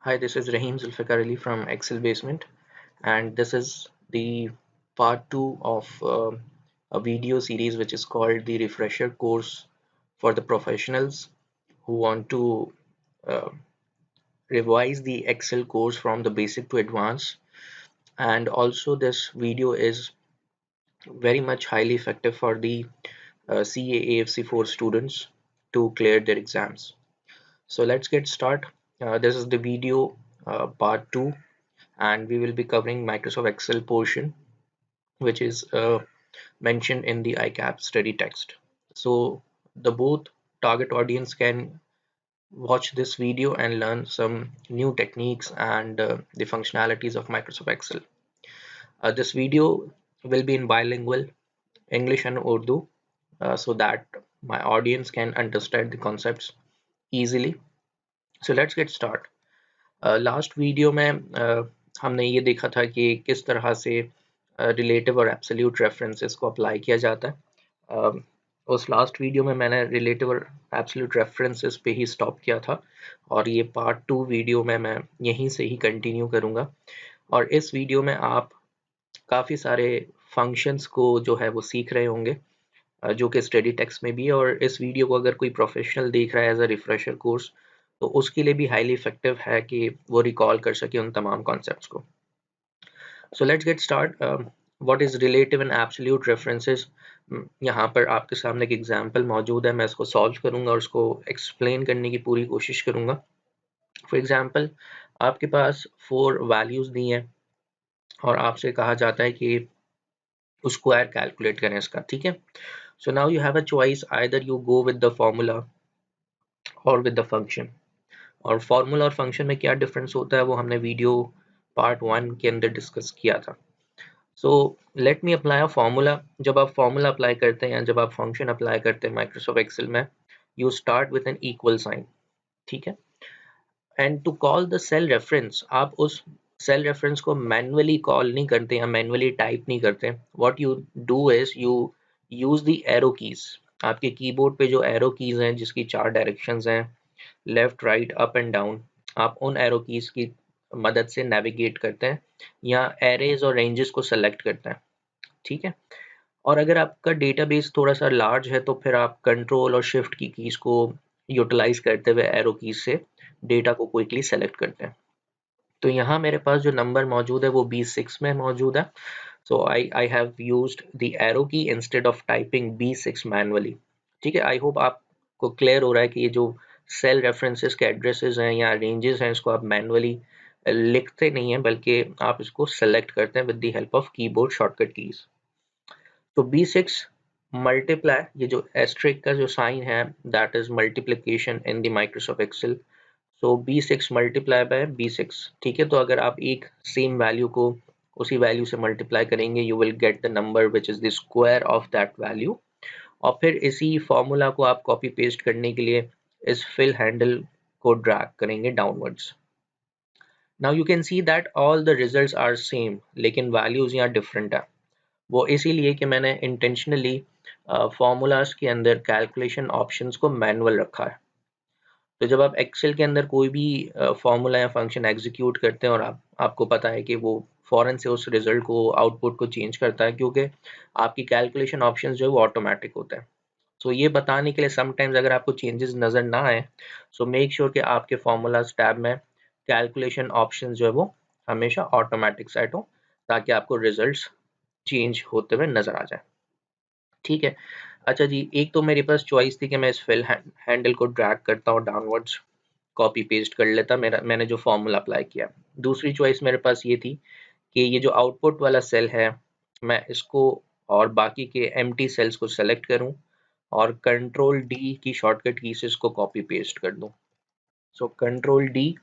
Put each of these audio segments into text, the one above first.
Hi, this is Rahim Zulfikar Ali from Excel Basement, and this is the part 2 of a video series which is called the Refresher Course for the professionals who want to uh, revise the Excel course from the basic to advanced. And also, this video is very much highly effective for the CA 4 students to clear their exams. So let's get started. This is the video part 2, and we will be covering Microsoft Excel portion, which is mentioned in the ICAP study text. So the both target audience can watch this video and learn some new techniques and the functionalities of Microsoft Excel. This video will be in bilingual English and Urdu, so that my audience can understand the concepts easily. So let's get started. Last video में हमने ये देखा था कि किस तरह से relative और एब्सोल्यूट रेफरेंसेस को अप्लाई किया जाता है। उस लास्ट वीडियो में मैंने रिलेटिव और एब्सोल्यूट रेफरेंसेस पे ही स्टॉप किया था, और ये पार्ट 2 वीडियो में मैं यहीं से ही कंटिन्यू करूँगा। और इस वीडियो में आप काफ़ी सारे फंक्शंस को जो है वो सीख रहे होंगे, जो कि स्टडी टेक्स्ट में भी है। और इस वीडियो को अगर कोई प्रोफेशनल देख रहा है एज अ रिफ्रेशर कोर्स, तो उसके लिए भी हाईली इफेक्टिव है कि वो रिकॉल कर सके उन तमाम कॉन्सेप्ट्स को। So let's get start. What is relative and absolute references. यहाँ पर आपके सामने एक एग्जांपल मौजूद है, मैं इसको सॉल्व करूँगा और उसको एक्सप्लेन करने की पूरी कोशिश करूँगा। फॉर एग्जांपल, आपके पास 4 वैल्यूज़ दी हैं और आपसे कहा जाता है कि स्क्वायर कैलकुलेट करें इसका, ठीक है। So now you have a choice, either you go with the formula और विद द फंक्शन। और फॉर्मूला और फंक्शन में क्या डिफरेंस होता है वो हमने वीडियो पार्ट 1 के अंदर डिस्कस किया था। So let me apply a formula. जब आप फॉर्मूला अप्लाई करते हैं, जब आप फंक्शन अप्लाई करते हैं माइक्रोसॉफ्ट एक्सेल में, you start with an equal sign, ठीक है। And to call the cell reference, आप उस सेल रेफरेंस को मैन्युअली कॉल नहीं करते या मैन्युअली टाइप नहीं करते। What you do is you use the arrow keys. आपके कीबोर्ड पे जो एरो कीज हैं जिसकी 4 डायरेक्शंस हैं, left, right, up and down, आप उन एरो कीज की मदद से नेविगेट करते हैं या एरेज और रेंजेस को सेलेक्ट करते हैं, ठीक है। और अगर आपका डेटाबेस थोड़ा सा लार्ज है तो फिर आप कंट्रोल और शिफ्ट की कीज को यूटिलाइज करते हुए एरो कीज से डेटा को क्विकली सेलेक्ट करते हैं। तो यहाँ मेरे पास जो नंबर मौजूद है वो B6 में मौजूद है। So I have used the arrow key instead of typing B6 manually, ठीक है। आई होप आपको क्लियर हो रहा है कि ये जो सेल रेफरेंसेस के एड्रेसेस हैं या रेंजेस हैं, इसको आप मैनुअली लिखते नहीं हैं बल्कि आप इसको सेलेक्ट करते हैं with the help of keyboard shortcut keys. तो B6 मल्टीप्लाई, ये जो एस्ट्रिक का जो साइन है, that is multiplication in the Microsoft Excel. So B6 multiply by B6, ठीक है। तो अगर आप एक सेम वैल्यू को उसी वैल्यू से मल्टीप्लाई करेंगे, you will get the number which is the square of that value. और फिर इसी फॉर्मूला को आप कॉपी पेस्ट करने के लिए इस फिल हैंडल को ड्रैग करेंगे downwards. Now you can see that all the results are same, लेकिन वैल्यूज यहाँ डिफरेंट है। वो इसीलिए कि मैंने इंटेंशनली फॉर्मूलाज के अंदर कैलकुलेशन ऑप्शंस को मैनुअल रखा है। तो जब आप एक्सेल के अंदर कोई भी फॉर्मूला या फंक्शन एग्जीक्यूट करते हैं और आपको पता है कि वो फ़ौरन से उस रिजल्ट को, आउटपुट को चेंज करता है, क्योंकि आपकी कैलकुलेशन ऑप्शंस जो है वो ऑटोमेटिक होते हैं। सो ये बताने के लिए समटाइम्स अगर आपको चेंजेस नज़र ना आए, सो मेक श्योर कि आपके फॉर्मूलाज टैब में कैलकुलेशन ऑप्शंस जो है वो हमेशा ऑटोमेटिक सेट हो, ताकि आपको रिजल्ट्स चेंज होते हुए नज़र आ जाए, ठीक है। अच्छा जी, एक तो मेरे पास चॉइस थी कि मैं इस फिल हैंडल को ड्रैग करता हूँ डाउनवर्ड्स, कॉपी पेस्ट कर लेता मैंने जो फॉर्मूला अप्लाई किया। दूसरी चॉइस मेरे पास ये थी कि ये जो आउटपुट वाला सेल है, मैं इसको और बाकी के एम्प्टी सेल्स को सेलेक्ट करूं और कंट्रोल डी की शॉर्टकट की से इसको कॉपी पेस्ट कर दूं। So control D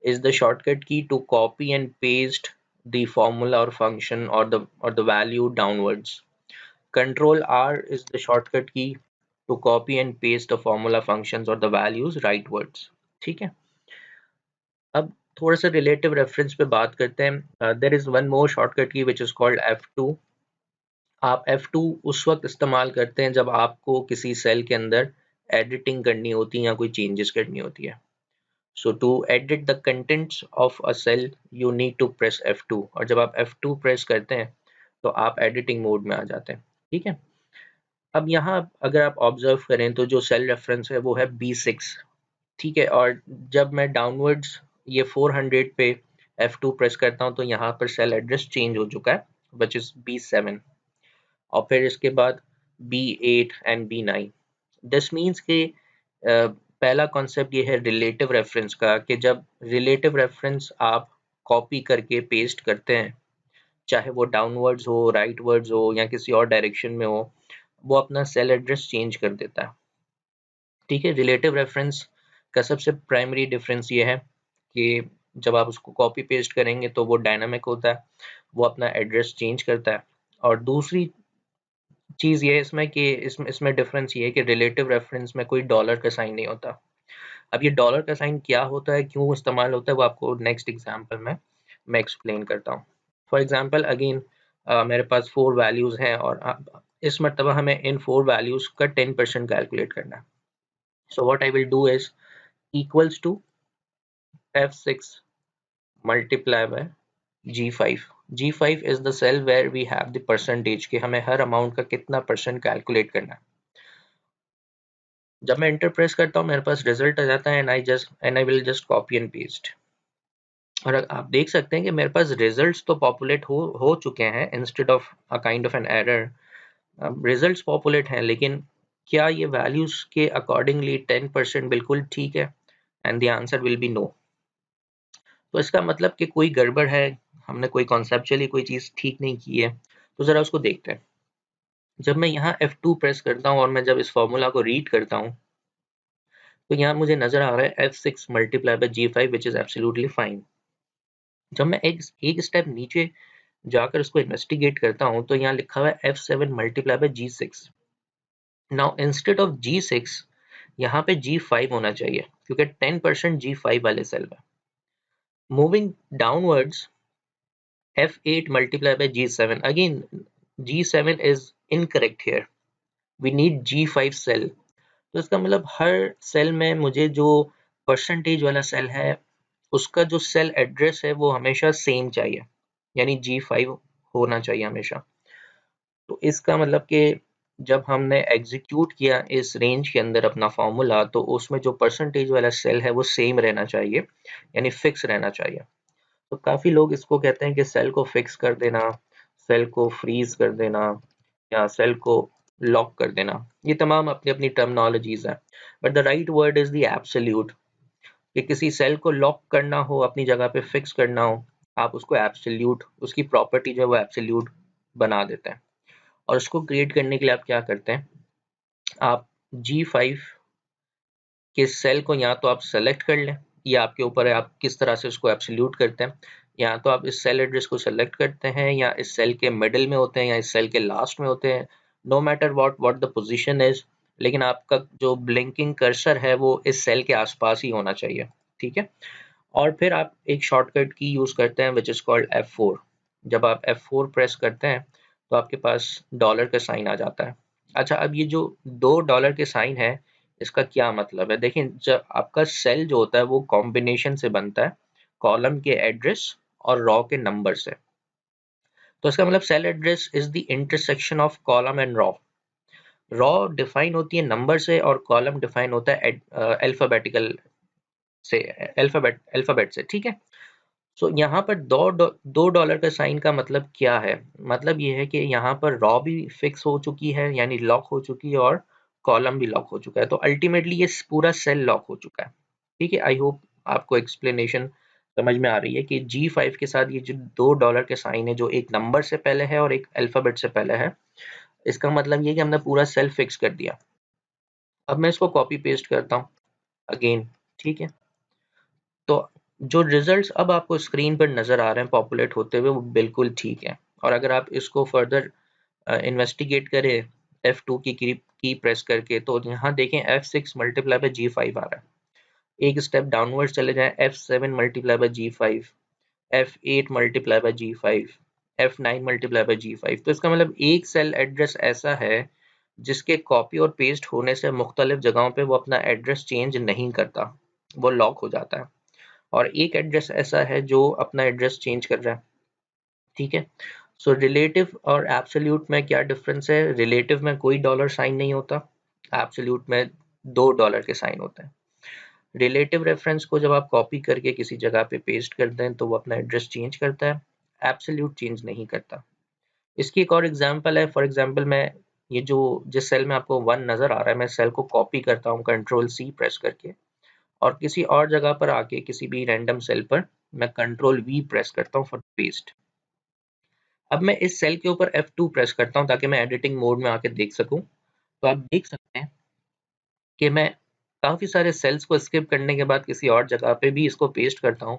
is the shortcut key to copy and paste the formula or function or the value downwards. Control R is the shortcut key to copy and paste the formula, functions or the values rightwards, ठीक है। अब थोड़ा सा relative reference पे बात करते हैं। There is one more shortcut की विच इज कॉल्ड F2। आप F2 उस वक्त इस्तेमाल करते हैं जब आपको किसी सेल के अंदर एडिटिंग करनी होती है या कोई चेंजेस करनी होती है। So to edit the contents of a cell you need to press F2, और जब आप F2 प्रेस करते हैं तो आप एडिटिंग मोड में आ जाते हैं। ठीक है, अब यहाँ अगर आप ऑब्जर्व करें तो जो सेल रेफरेंस है वो है B6। ठीक है, और जब मैं डाउनवर्ड्स ये 400 पे F2 प्रेस करता हूँ तो यहाँ पर सेल एड्रेस चेंज हो चुका है, विच इज B7, और फिर इसके बाद B8 and B9। This means कि पहला कॉन्सेप्ट ये है रिलेटिव रेफरेंस का, कि जब रिलेटिव रेफरेंस आप कॉपी करके पेस्ट करते हैं, चाहे वो डाउनवर्ड्स हो, राइटवर्ड्स हो या किसी और डायरेक्शन में हो, वो अपना सेल एड्रेस चेंज कर देता है। ठीक है, रिलेटिव रेफरेंस का सबसे प्राइमरी डिफरेंस ये है कि जब आप उसको कॉपी पेस्ट करेंगे तो वो डायनामिक होता है, वो अपना एड्रेस चेंज करता है। और दूसरी चीज़ ये है इसमें कि इसमें डिफरेंस ये है कि रिलेटिव रेफरेंस में कोई डॉलर का साइन नहीं होता। अब ये डॉलर का साइन क्या होता है, क्यों इस्तेमाल होता है, वो आपको नेक्स्ट एग्जाम्पल में मैं एक्सप्लेन करता हूँ। फॉर एग्जाम्पल अगेन मेरे पास 4 वैल्यूज़ हैं और इस मरतबा हमें इन 4 वैल्यूज़ का 10% कैलकुलेट करना है। So what I will do is equals to F6 multiply by G5. G5 is the cell where we have the percentage, कि हमें हर अमाउंट का कितना परसेंट कैलकुलेट करना है। जब मैं एंटर प्रेस करता हूँ मेरे पास रिजल्ट आ जाता है and I will just copy and paste. और आप देख सकते हैं कि मेरे पास रिजल्ट्स तो पॉपुलेट हो चुके हैं instead of a kind of an error. Results populate हैं, लेकिन क्या ये वैल्यूज के अकॉर्डिंगली 10% बिल्कुल ठीक है? And the answer will be no. तो इसका मतलब कि कोई गड़बड़ है, हमने कोई कॉन्सेप्चुअली कोई चीज़ ठीक नहीं की है। तो ज़रा उसको देखते हैं। जब मैं यहाँ F2 प्रेस करता हूँ और मैं जब इस फॉर्मूला को रीड करता हूँ तो यहाँ मुझे नज़र आ रहा है F6 multiply by G5 which is absolutely fine. जब मैं एक स्टेप नीचे जाकर उसको इन्वेस्टिगेट करता हूँ तो यहाँ लिखा हुआ है F7 multiply by G6। Now instead of G6 यहाँ पे G5 होना चाहिए, क्योंकि 10% G5 वाले सेल में। Moving downwards F8 multiplied by G7. Again, G7 is incorrect here. We need G5 cell. तो इसका मतलब हर सेल में मुझे जो परसेंटेज वाला सेल है उसका जो सेल एड्रेस है वो हमेशा सेम चाहिए, यानी G5 होना चाहिए हमेशा। तो इसका मतलब कि जब हमने एग्जीक्यूट किया इस रेंज के अंदर अपना फॉर्मूला, तो उसमें जो परसेंटेज वाला सेल है वो सेम रहना चाहिए, यानी फिक्स रहना चाहिए। तो काफ़ी लोग इसको कहते हैं कि सेल को फिक्स कर देना, सेल को फ्रीज कर देना या सेल को लॉक कर देना। ये तमाम अपनी अपनी टर्मिनोलॉजीज है, but the right word is the absolute. कि किसी सेल को लॉक करना हो, अपनी जगह पे फिक्स करना हो, आप उसको एब्सोल्यूट, उसकी प्रॉपर्टी जो है वो एब्सोल्यूट बना देते हैं। और उसको क्रिएट करने के लिए आप क्या करते हैं, आप G5 कि सेल को या तो आप सेलेक्ट कर लें, या आपके ऊपर है आप किस तरह से उसको एब्सोल्यूट करते हैं। या तो आप इस सेल एड्रेस को सेलेक्ट करते हैं, या इस सेल के मिडिल में होते हैं, या इस सेल के लास्ट में होते हैं। No matter what the position is, लेकिन आपका जो ब्लिंकिंग कर्सर है वो इस सेल के आसपास ही होना चाहिए। ठीक है, और फिर आप एक शॉर्टकट की यूज करते हैं विच इज कॉल्ड F4। जब आप F4 प्रेस करते हैं तो आपके पास डॉलर का साइन आ जाता है। अच्छा, अब ये जो $2 के साइन है इसका क्या मतलब है? देखिए, जब आपका सेल जो होता है वो कॉम्बिनेशन से बनता है, कॉलम के एड्रेस और रो के नंबर से। तो इसका मतलब cell address is the intersection of column and row. Row define होती है नंबर से और कॉलम डिफाइन होता है अल्फाबेटिकल से, अल्फाबेट से। ठीक है, सो यहाँ पर $2 का साइन का मतलब क्या है? मतलब ये है कि यहाँ पर रॉ भी फिक्स हो चुकी है, यानी लॉक हो चुकी है, और कॉलम भी लॉक हो चुका है। तो अल्टीमेटली ये पूरा सेल लॉक हो चुका है। ठीक है, आई होप आपको एक्सप्लेनेशन समझ में आ रही है कि G5 के साथ ये जो $2 के साइन है, जो एक नंबर से पहले है और एक अल्फाबेट से पहले है, इसका मतलब ये कि हमने पूरा सेल फिक्स कर दिया। अब मैं इसको कॉपी पेस्ट करता हूँ अगेन। ठीक है, तो जो रिजल्ट्स अब आपको स्क्रीन पर नज़र आ रहे हैं पॉपुलेट होते हुए वो बिल्कुल ठीक है। और अगर आप इसको फर्दर इन्वेस्टिगेट करें F2 की प्रेस करके, तो यहाँ देखें F6 मल्टीप्लाई बाय G5 आ रहा है। एक स्टेप डाउनवर्ड चले जाएं, F7 multiply by G5, F8 multiply by G5, F9 multiply by G5। तो इसका मतलब एक सेल एड्रेस ऐसा है जिसके कॉपी और पेस्ट होने से मुख्तलिफ जगहों पे वो अपना एड्रेस चेंज नहीं करता। वो लॉक हो जाता है, और एक एड्रेस ऐसा है जो अपना एड्रेस चेंज कर रहा है। ठीक है, सो रिलेटिव और एब्सोल्यूट में क्या डिफरेंस है? रिलेटिव में कोई डॉलर साइन नहीं होता, एब्सोल्यूट में 2 डॉलर के साइन होते हैं। रिलेटिव रेफरेंस को जब आप कॉपी करके किसी जगह पे पेस्ट करते हैं तो वो अपना एड्रेस चेंज करता है, एब्सोल्यूट चेंज नहीं करता। इसकी एक और एग्जांपल है, फॉर एग्जांपल मैं ये जो जिस सेल में आपको 1 नजर आ रहा है, मैं सेल को कॉपी करता हूँ कंट्रोल सी प्रेस करके, और किसी और जगह पर आके किसी भी रैंडम सेल पर मैं कंट्रोल वी प्रेस करता हूँ फॉर पेस्ट। अब मैं इस सेल के ऊपर F2 प्रेस करता हूँ ताकि मैं एडिटिंग मोड में आके देख सकूं, तो आप देख सकते हैं कि मैं काफी सारे सेल्स को स्किप करने के बाद किसी और जगह पे भी इसको पेस्ट करता हूँ,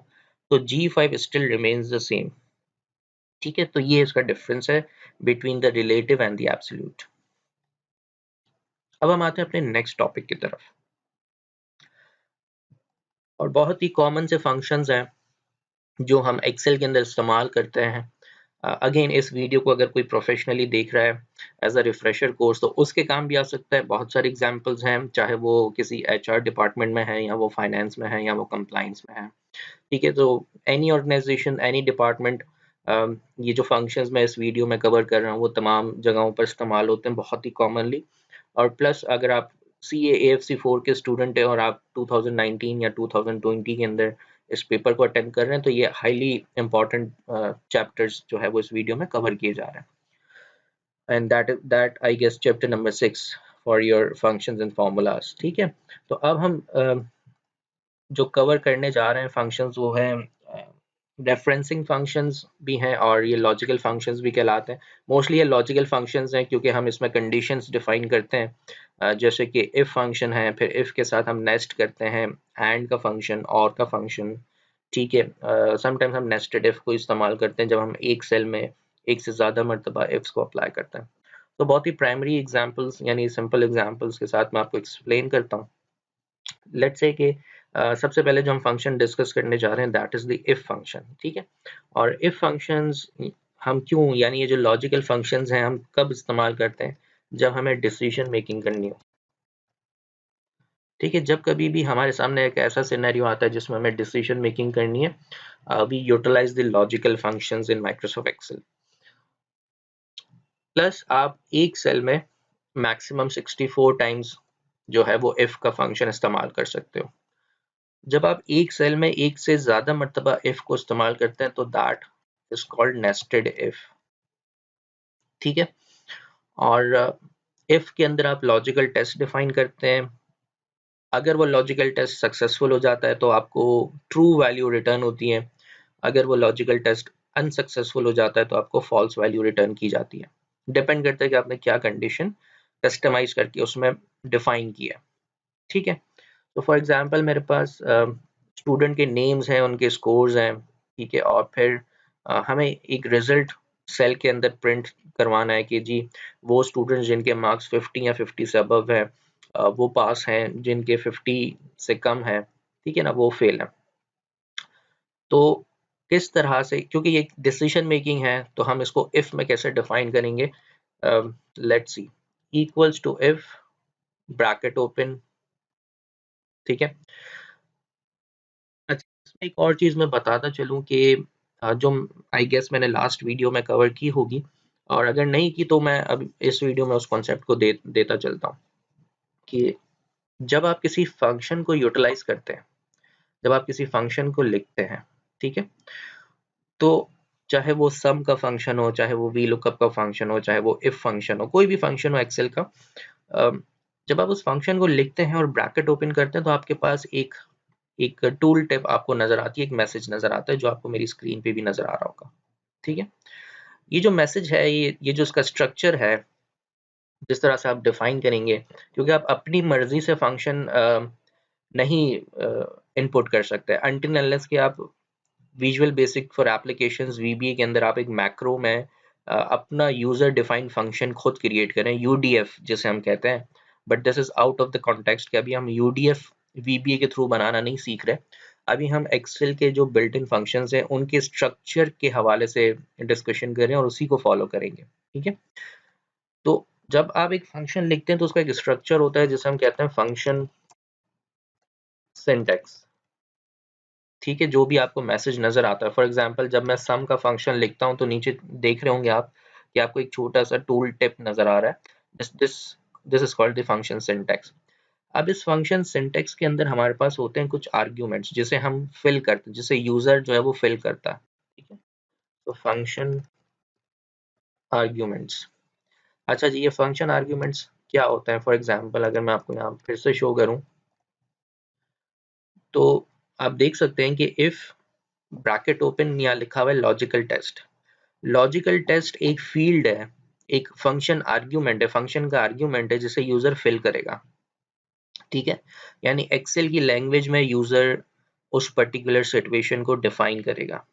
तो G5 still remains the same. ठीक है, तो ये इसका डिफरेंस है between the relative and the absolute. अब हम आते हैं अपने नेक्स्ट टॉपिक की तरफ, और बहुत ही कॉमन से फंक्शंस हैं जो हम एक्सेल के अंदर इस्तेमाल करते हैं। अगेन इस वीडियो को अगर कोई प्रोफेशनली देख रहा है एज अ रिफ्रेशर कोर्स, तो उसके काम भी आ सकता है। बहुत सारे एग्जांपल्स हैं, चाहे वो किसी एचआर डिपार्टमेंट में है, या वो फाइनेंस में है, या वो कंप्लाइंस में है। ठीक है, तो एनी ऑर्गेनाइजेशन, एनी डिपार्टमेंट, ये जो फंक्शंस मैं इस वीडियो में कवर कर रहा हूँ वो तमाम जगहों पर इस्तेमाल होते हैं बहुत ही कॉमनली। और प्लस अगर आप CA AFC 4 के स्टूडेंट है और आप 2019 या 2020 के अंदर इस पेपर को अटेंड कर रहे हैं, तो ये हाईली इंपॉर्टेंट चैप्टर्स जो है वो इस वीडियो में कवर किए जा रहे हैं। And that I guess chapter number 6 for your functions and formulas. ठीक है, तो अब हम जो कवर करने जा रहे हैं फंक्शंस वो है रेफरेंसिंग फंक्शंस भी हैं, और ये लॉजिकल फंक्शंस भी कहलाते हैं। मोस्टली ये लॉजिकल फंक्शंस हैं क्योंकि हम इसमें कंडीशंस डिफाइन करते हैं, जैसे कि इफ फंक्शन है, फिर इफ के साथ हम नेस्ट करते हैं, एंड का फंक्शन, और का फंक्शन। ठीक है, समटाइम्स हम नेस्टेड इफ को इस्तेमाल करते हैं जब हम एक सेल में एक से ज़्यादा मरतबा इफ्स को अप्लाई करते हैं। तो बहुत ही प्राइमरी एग्जांपल्स यानी सिंपल एग्जांपल्स के साथ मैं आपको एक्सप्लेन करता हूँ। लेट्स से कि सबसे पहले जो हम फंक्शन डिस्कस करने जा रहे हैं that is the if function. ठीक है, और इफ फंक्शंस हम क्यों, यानी ये जो लॉजिकल फंक्शंस हैं हम कब इस्तेमाल करते हैं? जब हमें डिसीजन मेकिंग करनी हो। ठीक है, जब कभी भी हमारे सामने एक ऐसा सिनेरियो आता है जिसमें हमें डिसीजन मेकिंग करनी है, we utilise the logical functions in Microsoft Excel. Plus आप एक सेल में मैक्सिमम 64 टाइम्स जो है वो इफ का फंक्शन इस्तेमाल कर सकते हो। जब आप एक सेल में एक से ज्यादा मर्तबा इफ को इस्तेमाल करते हैं तो that is called nested if. ठीक है, और इफ के अंदर आप लॉजिकल टेस्ट डिफाइन करते हैं। अगर वो लॉजिकल टेस्ट सक्सेसफुल हो जाता है तो आपको ट्रू वैल्यू रिटर्न होती है, अगर वो लॉजिकल टेस्ट अनसक्सेसफुल हो जाता है तो आपको फॉल्स वैल्यू रिटर्न की जाती है। डिपेंड करता है कि आपने क्या कंडीशन कस्टमाइज करके उसमें डिफाइन किया। ठीक है, तो फॉर एग्जांपल मेरे पास स्टूडेंट के नेम्स हैं, उनके स्कोर्स हैं। ठीक है, और फिर हमें एक रिजल्ट सेल के अंदर प्रिंट करवाना है कि जी वो स्टूडेंट्स जिनके मार्क्स 50 या 50 से अबव है वो पास हैं, जिनके 50 से कम है ठीक है ना वो फेल है। तो किस तरह से, क्योंकि ये डिसीजन मेकिंग है तो हम इसको इफ में कैसे डिफाइन करेंगे? Let's see, equals to if, bracket open. ठीक है, अच्छा इसमें एक और चीज़ मैं बताता चलूँ कि जो आई गेस मैंने लास्ट वीडियो में कवर की होगी, और अगर नहीं की तो मैं अब इस वीडियो में उस कॉन्सेप्ट को देता चलता हूँ कि जब आप किसी फंक्शन को यूटिलाइज करते हैं, जब आप किसी फंक्शन को लिखते हैं, ठीक है, तो चाहे वो सम का फंक्शन हो, चाहे वो वी लुकअप का फंक्शन हो, चाहे वो इफ फंक्शन हो, कोई भी फंक्शन हो एक्सेल का, जब आप उस फंक्शन को लिखते हैं और ब्रैकेट ओपन करते हैं तो आपके पास एक एक टूल टिप आपको नजर आती है, एक मैसेज नजर आता है जो आपको मेरी स्क्रीन पे भी नजर आ रहा होगा। ठीक है, ये जो मैसेज है, ये जो इसका स्ट्रक्चर है, जिस तरह से आप डिफाइन करेंगे, क्योंकि आप अपनी मर्जी से फंक्शन नहीं इनपुट कर सकते अनटिल अनलेस कि आप visual basic for applications VBA के अंदर आप एक मैक्रो में अपना यूजर डिफाइंड फंक्शन खुद क्रिएट करें, UDF जिसे हम कहते हैं। But this is out of the context कि अभी हम UDF VBA के थ्रू बनाना नहीं सीख रहे। अभी हम एक्सेल के जो बिल्ट इन फंक्शंस हैं उनके स्ट्रक्चर के हवाले से डिस्कशन करें और उसी को फॉलो करेंगे। ठीक है, तो जब आप एक फंक्शन लिखते हैं तो उसका एक स्ट्रक्चर होता है जिसे हम कहते हैं फंक्शन सिंटेक्स। ठीक है, जो भी आपको मैसेज नजर आता है, फॉर एग्जांपल जब मैं सम का फंक्शन लिखता हूं तो नीचे देख रहे होंगे आप कि आपको एक छोटा सा टूल टिप नजर आ रहा है, this this is called the function syntax. अब इस फंक्शन सिंटेक्स के अंदर हमारे पास होते हैं कुछ आर्ग्यूमेंट्स जिसे हम फिल करते हैं, जिसे यूजर जो है वो फिल करता है। ठीक है, तो फंक्शन आर्ग्यूमेंट्स। अच्छा जी, ये फंक्शन आर्ग्यूमेंट्स क्या होता है? फॉर एग्जांपल अगर मैं आपको यहाँ फिर से शो करूँ तो आप देख सकते हैं कि इफ ब्रैकेट ओपन या लिखा हुआ है लॉजिकल टेस्ट। लॉजिकल टेस्ट एक फील्ड है, एक फंक्शन आर्ग्यूमेंट है, फंक्शन का आर्ग्यूमेंट है जिसे यूजर फिल करेगा। ठीक है, यानी एक्सेल की लैंग्वेज में यूजर उस पर्टिकुलर सिचुएशन को डिफाइन करेगा।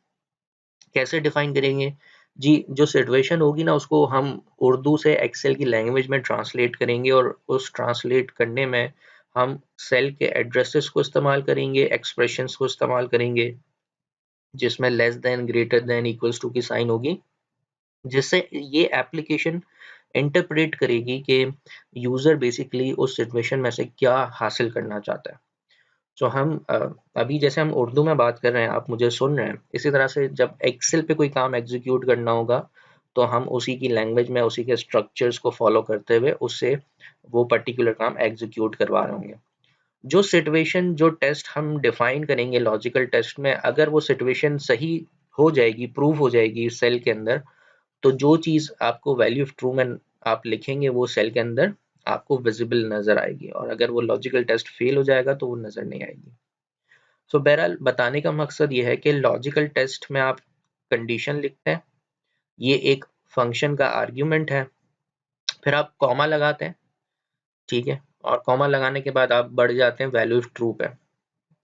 कैसे डिफाइन करेंगे जी? जो सिचुएशन होगी ना उसको हम उर्दू से एक्सेल की लैंग्वेज में ट्रांसलेट करेंगे और उस ट्रांसलेट करने में हम सेल के एड्रेसेस को इस्तेमाल करेंगे, एक्सप्रेशंस को इस्तेमाल करेंगे जिसमें less than, greater than, equals to की साइन होगी, जिससे ये एप्लीकेशन इंटरप्रेट करेगी कि यूजर बेसिकली उस सिचुएशन में से क्या हासिल करना चाहता है। तो हम अभी जैसे हम उर्दू में बात कर रहे हैं, आप मुझे सुन रहे हैं, इसी तरह से जब एक्सेल पे कोई काम एग्जीक्यूट करना होगा तो हम उसी की लैंग्वेज में उसी के स्ट्रक्चर्स को फॉलो करते हुए उससे वो पर्टिकुलर काम एग्जीक्यूट करवा रहे होंगे। जो सिचुएशन, जो टेस्ट हम डिफाइन करेंगे लॉजिकल टेस्ट में, अगर वो सिचुएशन सही हो जाएगी, प्रूव हो जाएगी सेल के अंदर, तो जो चीज आपको वैल्यू ऑफ ट्रू में आप लिखेंगे वो सेल के अंदर आपको विजिबल नजर आएगी, और अगर वो लॉजिकल टेस्ट फेल हो जाएगा तो वो नजर नहीं आएगी। सो बहरहाल बताने का मकसद ये है कि लॉजिकल टेस्ट में आप कंडीशन लिखते हैं, ये एक फंक्शन का आर्ग्यूमेंट है, फिर आप कॉमा लगाते हैं। ठीक है, और कॉमा लगाने के बाद आप बढ़ जाते हैं वैल्यू ऑफ ट्रू पे।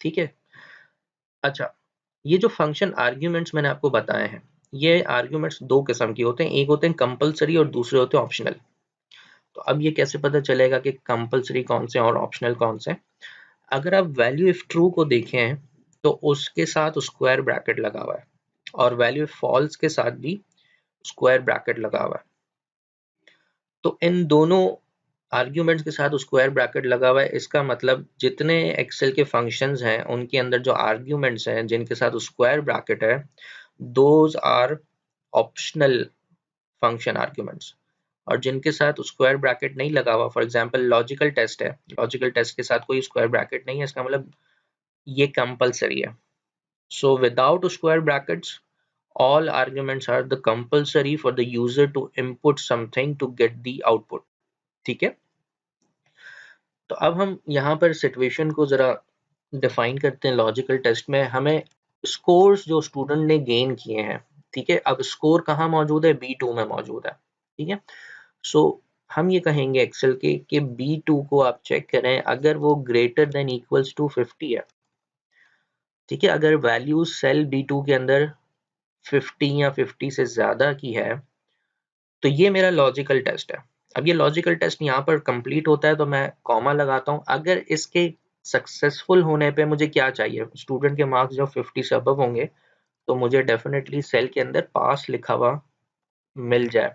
ठीक है, अच्छा, ये जो फंक्शन आर्ग्यूमेंट्स मैंने आपको बताए हैं, ये आर्ग्यूमेंट्स दो किस्म के होते हैं, एक होते हैं कंपलसरी और दूसरे होते हैं ऑप्शनल। तो अब ये कैसे पता चलेगा कि कंपलसरी कौन से और ऑप्शनल कौन से? अगर आप वैल्यू इफ ट्रू को देखें तो उसके साथ स्क्वायर ब्रैकेट लगा हुआ है, और वैल्यू इफ फॉल्स के साथ भी स्क्वायर ब्रैकेट लगा हुआ है। तो इन दोनों आर्ग्यूमेंट्स के साथ स्क्वायर ब्रैकेट लगा हुआ है, इसका मतलब जितने एक्सेल के फंक्शंस हैं उनके अंदर जो आर्ग्यूमेंट्स हैं जिनके साथ स्क्वायर ब्रैकेट है, those are optional function arguments. और जिनके साथ स्क्वायर ब्रैकेट नहीं लगा हुआ, फॉर एग्जांपल लॉजिकल टेस्ट है, लॉजिकल टेस्ट के साथ कोई स्क्वायर ब्रैकेट नहीं है, इसका मतलब ये कंपलसरी है। So without square brackets all arguments are the compulsory for the user to input something to get the output। ठीक है, तो अब हम यहाँ पर सिचुएशन को जरा डिफाइन करते हैं। लॉजिकल टेस्ट में हमें स्कोर्स जो स्टूडेंट ने गेन किए हैं, ठीक है, अब स्कोर कहाँ मौजूद है? B2 में मौजूद है। ठीक है, सो हम ये कहेंगे एक्सेल के कि B2 को आप चेक करें, अगर वो ग्रेटर देन इक्वल्स टू 50 है। ठीक है, अगर वैल्यू सेल B2 के अंदर 50 या 50 से ज्यादा की है तो ये मेरा लॉजिकल टेस्ट है। अब ये लॉजिकल टेस्ट यहाँ पर कंप्लीट होता है तो मैं कॉमा लगाता हूँ। अगर इसके सक्सेसफुल होने पे मुझे क्या चाहिए? स्टूडेंट के मार्क्स जब 50 से अबव होंगे तो मुझे डेफिनेटली सेल के अंदर पास लिखा हुआ मिल जाए।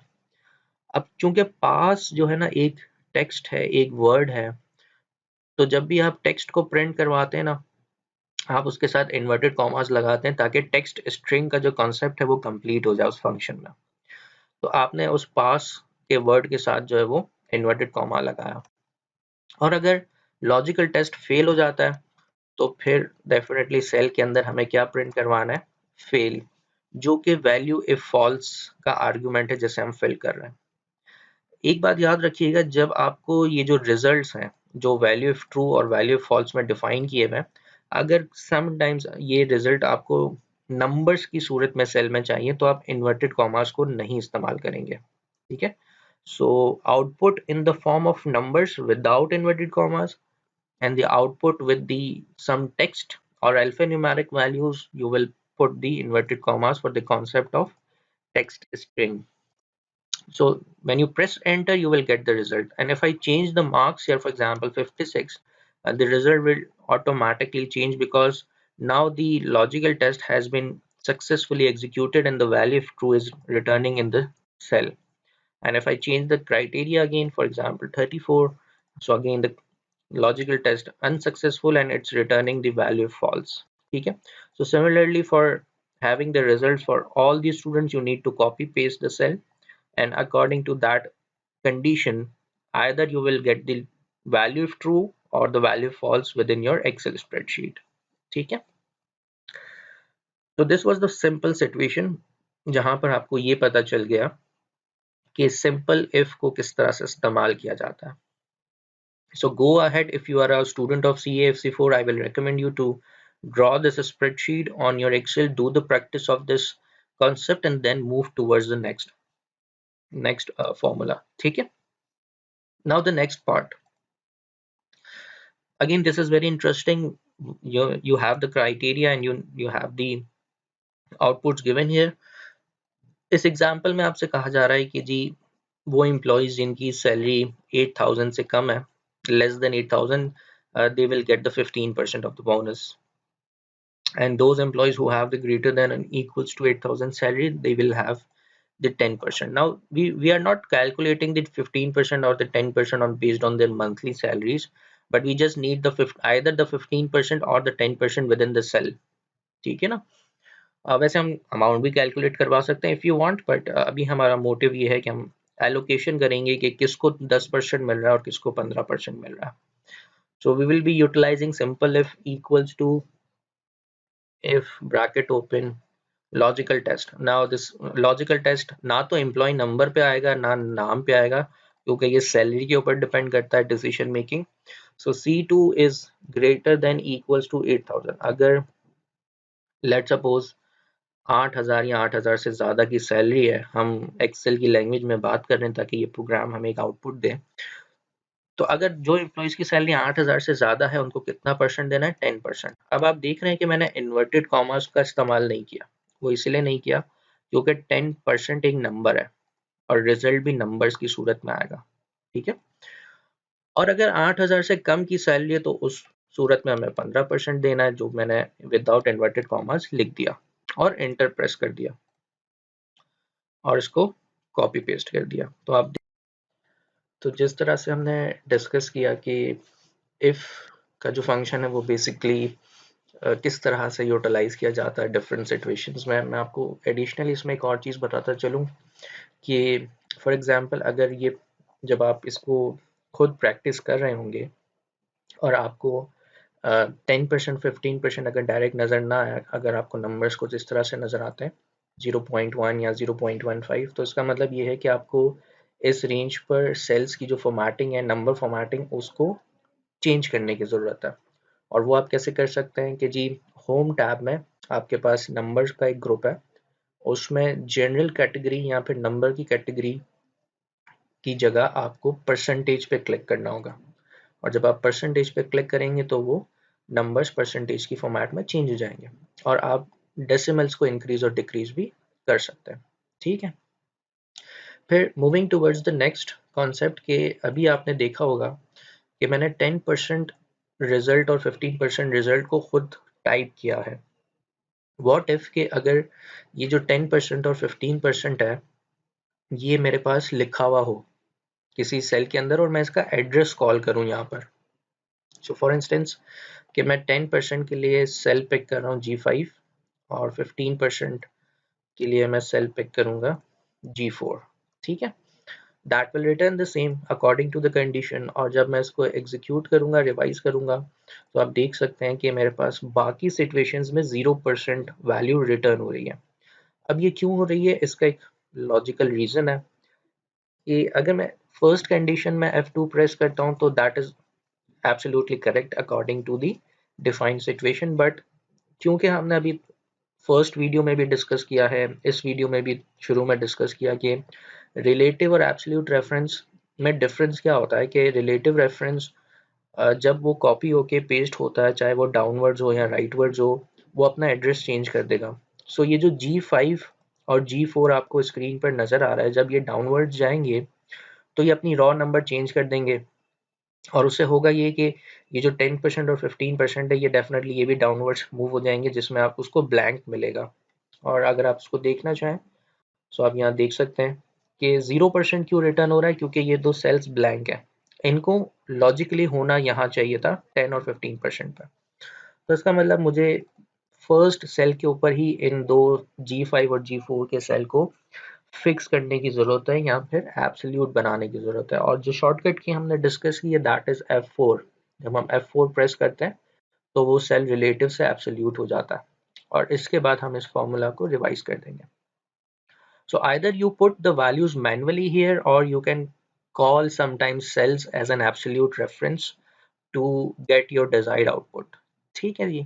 अब चूंकि पास जो है ना एक टेक्स्ट है, एक वर्ड है, तो जब भी आप टेक्स्ट को प्रिंट करवाते हैं ना, आप उसके साथ इन्वर्टेड कॉमास लगाते हैं ताकि टेक्स्ट स्ट्रिंग का जो कॉन्सेप्ट है वो कंप्लीट हो जाए उस फंक्शन में। तो आपने उस पास के वर्ड के साथ जो है वो इन्वर्टेड कॉमा लगाया, और अगर लॉजिकल टेस्ट फेल हो जाता है तो फिर डेफिनेटली सेल के अंदर हमें क्या प्रिंट करवाना है? फेल, जो कि वैल्यू इफ फॉल्स का आर्गुमेंट है जिसे हम फिल कर रहे हैं। एक बात याद रखिएगा, जब आपको ये जो रिजल्ट्स हैं जो वैल्यू इफ ट्रू और वैल्यू इफ फॉल्स में डिफाइन किए हुए हैं, अगर समटाइम्स ये रिजल्ट आपको नंबर्स की सूरत में सेल में चाहिए तो आप इन्वर्टेड कॉमास को नहीं इस्तेमाल करेंगे। ठीक है, so output in the form of numbers without inverted commas, and the output with the some text or alphanumeric values, you will put the inverted commas for the concept of text string. So when you press enter you will get the result, and if I change the marks here, for example 56, the result will automatically change because now the logical test has been successfully executed and the value of true is returning in the cell. And if I change the criteria again, for example 34, so again the logical test unsuccessful and it's returning the value false. ठीक है, so similarly for having the results for all the students, you need to copy paste the cell, and according to that condition, either you will get the value true or the value false within your Excel spreadsheet. ठीक है, तो this was the simple situation जहां पर आपको ये पता चल गया कि सिंपल इफ को किस तरह से इस्तेमाल किया जाता है. So go ahead, if you are a student of CAFC4, I will recommend you to draw this spreadsheet on your Excel, do the practice of this concept and then move towards the next formula. ठीक है, now the next part, again this is very interesting. You have the criteria and you have the outputs given here. इस example में आपसे कहा जा रहा है कि जी वो एम्प्लॉइज जिनकी सैलरी 8,000 से कम है, less than 8,000, they will get the 15% of the bonus, and those employees who have the greater than and equals to 8,000 salary, they will have the 10%. Now we are not calculating the 15% or the 10% on based on their monthly salaries, but we just need the either the 15% or the 10% within the cell. ठीक है ना, वैसे हम amount भी calculate करवा सकते हैं if you want, but अभी हमारा मोटिव ये है कि हम एलोकेशन करेंगे कि किसको 10% मिल रहा है और किसको 15% मिल रहा है. So we will be utilising simple if equals to if bracket open logical test. Now this logical test ना तो एम्प्लॉय नंबर पे आएगा ना नाम पे आएगा, क्योंकि ये सैलरी के ऊपर डिपेंड करता है decision making. So C2 is greater than equals to 8,000. अगर लेट सपोज 8,000 या 8,000 से ज़्यादा की सैलरी है, हम एक्सेल की लैंग्वेज में बात कर रहे हैं ताकि ये प्रोग्राम हमें एक आउटपुट दे, तो अगर जो एम्प्लॉइज़ की सैलरी 8,000 से ज़्यादा है उनको कितना परसेंट देना है, 10%. अब आप देख रहे हैं कि मैंने इन्वर्टेड कॉमास का इस्तेमाल नहीं किया, वो इसलिए नहीं किया क्योंकि 10% एक नंबर है और रिजल्ट भी नंबर्स की सूरत में आएगा. ठीक है, और अगर 8,000 से कम की सैलरी है तो उस सूरत में हमें 15% देना है, जो मैंने विदाउट इन्वर्टेड कॉमास लिख दिया और एंटर प्रेस कर दिया और इसको कॉपी पेस्ट कर दिया. तो आप तो जिस तरह से हमने डिस्कस किया कि इफ का जो फंक्शन है वो बेसिकली किस तरह से यूटिलाइज किया जाता है डिफरेंट सिचुएशंस में, मैं आपको एडिशनली इसमें एक और चीज़ बताता चलूँ कि फॉर एग्जांपल अगर ये जब आप इसको खुद प्रैक्टिस कर रहे होंगे और आपको 10% 15% अगर डायरेक्ट नज़र ना आए, अगर आपको नंबर्स को जिस तरह से नज़र आते हैं 0.1 या 0.15, तो इसका मतलब ये है कि आपको इस रेंज पर सेल्स की जो फॉर्मेटिंग है, नंबर फॉर्मेटिंग, उसको चेंज करने की ज़रूरत है. और वो आप कैसे कर सकते हैं कि जी होम टैब में आपके पास नंबर्स का एक ग्रुप है, उसमें जनरल कैटेगरी या फिर नंबर की कैटेगरी की जगह आपको परसेंटेज पे क्लिक करना होगा, और जब आप परसेंटेज पे क्लिक करेंगे तो वो नंबर्स परसेंटेज की फॉर्मेट में चेंज हो जाएंगे और आप डेसिमल्स को इंक्रीज और डिक्रीज भी कर सकते हैं. ठीक है, फिर moving towards the next concept के अभी आपने देखा होगा कि मैंने 10% रिजल्ट और 15% रिजल्ट को खुद टाइप किया है. व्हाट इफ के अगर ये जो 10% और 15% है ये मेरे पास लिखा हुआ हो किसी सेल के अंदर और मैं इसका एड्रेस कॉल करूं यहाँ पर. सो फॉर इंस्टेंस कि मैं 10% के लिए सेल पिक कर रहा हूँ G5 और 15% के लिए मैं सेल पिक करूँगा G4. ठीक है, that will return the same according to the condition, और जब मैं इसको एग्जीक्यूट करूँगा, रिवाइज करूँगा, तो आप देख सकते हैं कि मेरे पास बाकी सिचुएशंस में 0% वैल्यू रिटर्न हो रही है. अब ये क्यों हो रही है, इसका एक लॉजिकल रीज़न है कि अगर मैं फर्स्ट कंडीशन में F2 प्रेस करता हूँ तो that is absolutely correct according to the defined situation, but क्योंकि हमने अभी फर्स्ट वीडियो में भी डिस्कस किया है, इस वीडियो में भी शुरू में डिस्कस किया कि रिलेटिव और एब्सोल्यूट रेफरेंस में डिफरेंस क्या होता है कि रिलेटिव रेफरेंस जब वो कॉपी होके पेस्ट होता है, चाहे वो डाउनवर्ड्स हो या राइटवर्ड्स हो, वो अपना एड्रेस चेंज कर देगा. सो ये जो G5 और G4 आपको स्क्रीन पर नज़र आ रहा है, जब ये डाउनवर्ड्स जाएंगे तो ये अपनी रॉ नंबर चेंज कर देंगे और उससे होगा ये कि ये जो 10% और 15% है ये डेफिनेटली ये भी डाउनवर्ड्स मूव हो जाएंगे, जिसमें आप उसको ब्लैंक मिलेगा. और अगर आप उसको देखना चाहें तो आप यहाँ देख सकते हैं कि 0% क्यों रिटर्न हो रहा है, क्योंकि ये दो सेल्स ब्लैंक है. इनको लॉजिकली होना यहाँ चाहिए था 10 और 15% पर। तो इसका मतलब मुझे फर्स्ट सेल के ऊपर ही इन दो G5 और G4 के सेल को फिक्स करने की ज़रूरत है या फिर एब्सोल्यूट बनाने की ज़रूरत है। और जो शॉर्टकट की हमने डिस्कस की है दैट इज़ F4। जब हम F4 प्रेस करते हैं तो वो सेल रिलेटिव से एब्सोल्यूट हो जाता है, और इसके बाद हम इस फॉर्मूला को रिवाइज कर देंगे। So either you put the values manually here, or you can call sometimes cells as an absolute reference to get your desired output। ठीक है जी।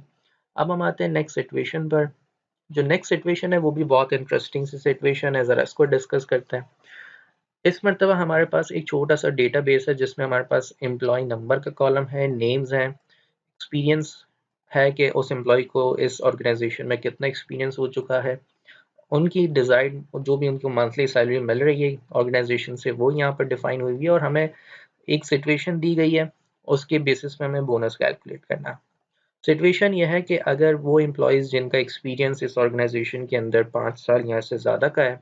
अब हम आते हैं नेक्स्ट सिचुएशन पर। जो नेक्स्ट सिचुएशन है वो भी बहुत इंटरेस्टिंग सी सिचुएशन है, ज़रा इसको डिस्कस करते हैं। इस मरतबा हमारे पास एक छोटा सा डेटाबेस है जिसमें हमारे पास एम्प्लॉय नंबर का कॉलम है, नेम्स हैं, एक्सपीरियंस है कि उस एम्प्लॉय को इस ऑर्गेनाइजेशन में कितना एक्सपीरियंस हो चुका है, उनकी डिज़ायर्ड जो भी उनको मंथली सैलरी मिल रही है ऑर्गेनाइजेशन से वो यहाँ पर डिफाइन हुई हुई है, और हमें एक सिचुएशन दी गई है, उसके बेसिस पे हमें बोनस कैलकुलेट करना है। सिचुएशन यह है कि अगर वो एम्प्लॉयज़ जिनका एक्सपीरियंस इस ऑर्गेनाइजेशन के अंदर 5 साल या से ज़्यादा का है,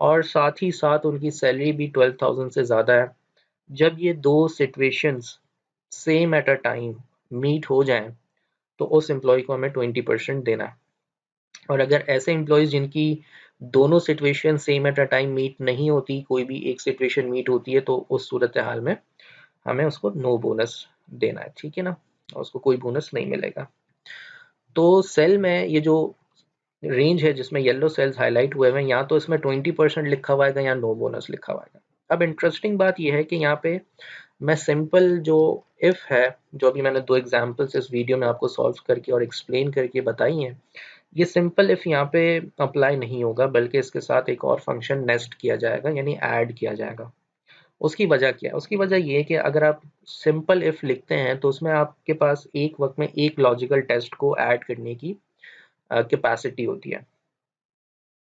और साथ ही साथ उनकी सैलरी भी 12,000 से ज़्यादा है, जब ये दो situations same at a time meet हो जाएं तो उस एम्प्लॉय को हमें 20% देना है। और अगर ऐसे एम्प्लॉयज़ जिनकी दोनों situation same at a time meet नहीं होती, कोई भी एक सिचुएशन मीट होती है, तो उस सूरत हाल में हमें उसको नो बोनस देना है, ठीक है ना, उसको कोई बोनस नहीं मिलेगा। तो सेल में ये जो रेंज है जिसमें येलो सेल्स हाईलाइट हुए हैं, यहाँ तो इसमें 20% लिखा हुआ है या नो बोनस लिखा हुआ है। अब इंटरेस्टिंग बात यह है कि यहाँ पे मैं सिंपल जो इफ़ है, जो अभी मैंने दो एग्जांपल्स इस वीडियो में आपको सॉल्व करके और एक्सप्लेन करके बताई हैं, ये सिंपल इफ़ यहाँ पे अप्लाई नहीं होगा, बल्कि इसके साथ एक और फंक्शन नेस्ट किया जाएगा, यानी ऐड किया जाएगा। उसकी वजह क्या है? उसकी वजह ये है कि अगर आप सिंपल इफ़ लिखते हैं तो उसमें आपके पास एक वक्त में एक लॉजिकल टेस्ट को ऐड करने की कैपेसिटी होती है।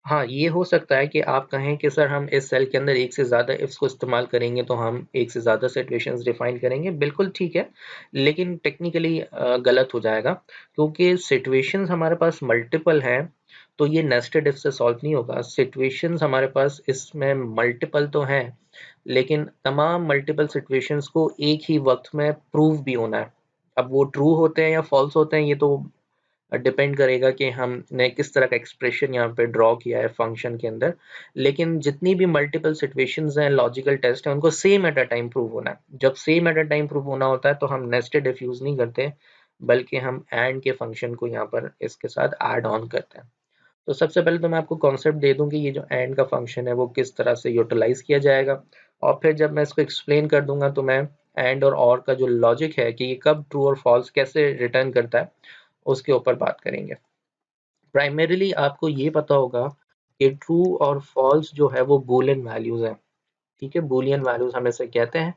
हाँ, ये हो सकता है कि आप कहें कि सर हम इस सेल के अंदर एक से ज़्यादा इफ्स को इस्तेमाल करेंगे तो हम एक से ज़्यादा सिचुएशंस डिफाइन करेंगे, बिल्कुल ठीक है, लेकिन टेक्निकली गलत हो जाएगा, क्योंकि सिचुएशंस हमारे पास मल्टीपल हैं, तो ये नेस्टेड इफ से सॉल्व नहीं होगा। सिचुएशंस हमारे पास इसमें मल्टीपल तो हैं, लेकिन तमाम मल्टीपल सिचुएशंस को एक ही वक्त में प्रूव भी होना है। अब वो ट्रू होते हैं या फॉल्स होते हैं, ये तो डिपेंड करेगा कि हमने किस तरह का एक्सप्रेशन यहाँ पे ड्रॉ किया है फंक्शन के अंदर। लेकिन जितनी भी मल्टीपल सिचुएशंस हैं, लॉजिकल टेस्ट हैं, उनको same at a time prove होना है। जब same at a time prove होना होता है तो हम नेस्टेड इफ यूज नहीं करते, बल्कि हम एंड के फंक्शन को यहाँ पर इसके साथ ऐड ऑन करते हैं। तो सबसे पहले तो मैं आपको कॉन्सेप्ट दे दूं कि ये जो एंड का फंक्शन है वो किस तरह से यूटिलाइज किया जाएगा, और फिर जब मैं इसको एक्सप्लेन कर दूंगा तो मैं एंड और का जो लॉजिक है कि ये कब ट्रू और फॉल्स कैसे रिटर्न करता है उसके ऊपर बात करेंगे। प्राइमरीली आपको ये पता होगा कि ट्रू और फॉल्स जो है वो बूलियन वैल्यूज हैं, ठीक है, बूलियन वैल्यूज हम इसे कहते हैं,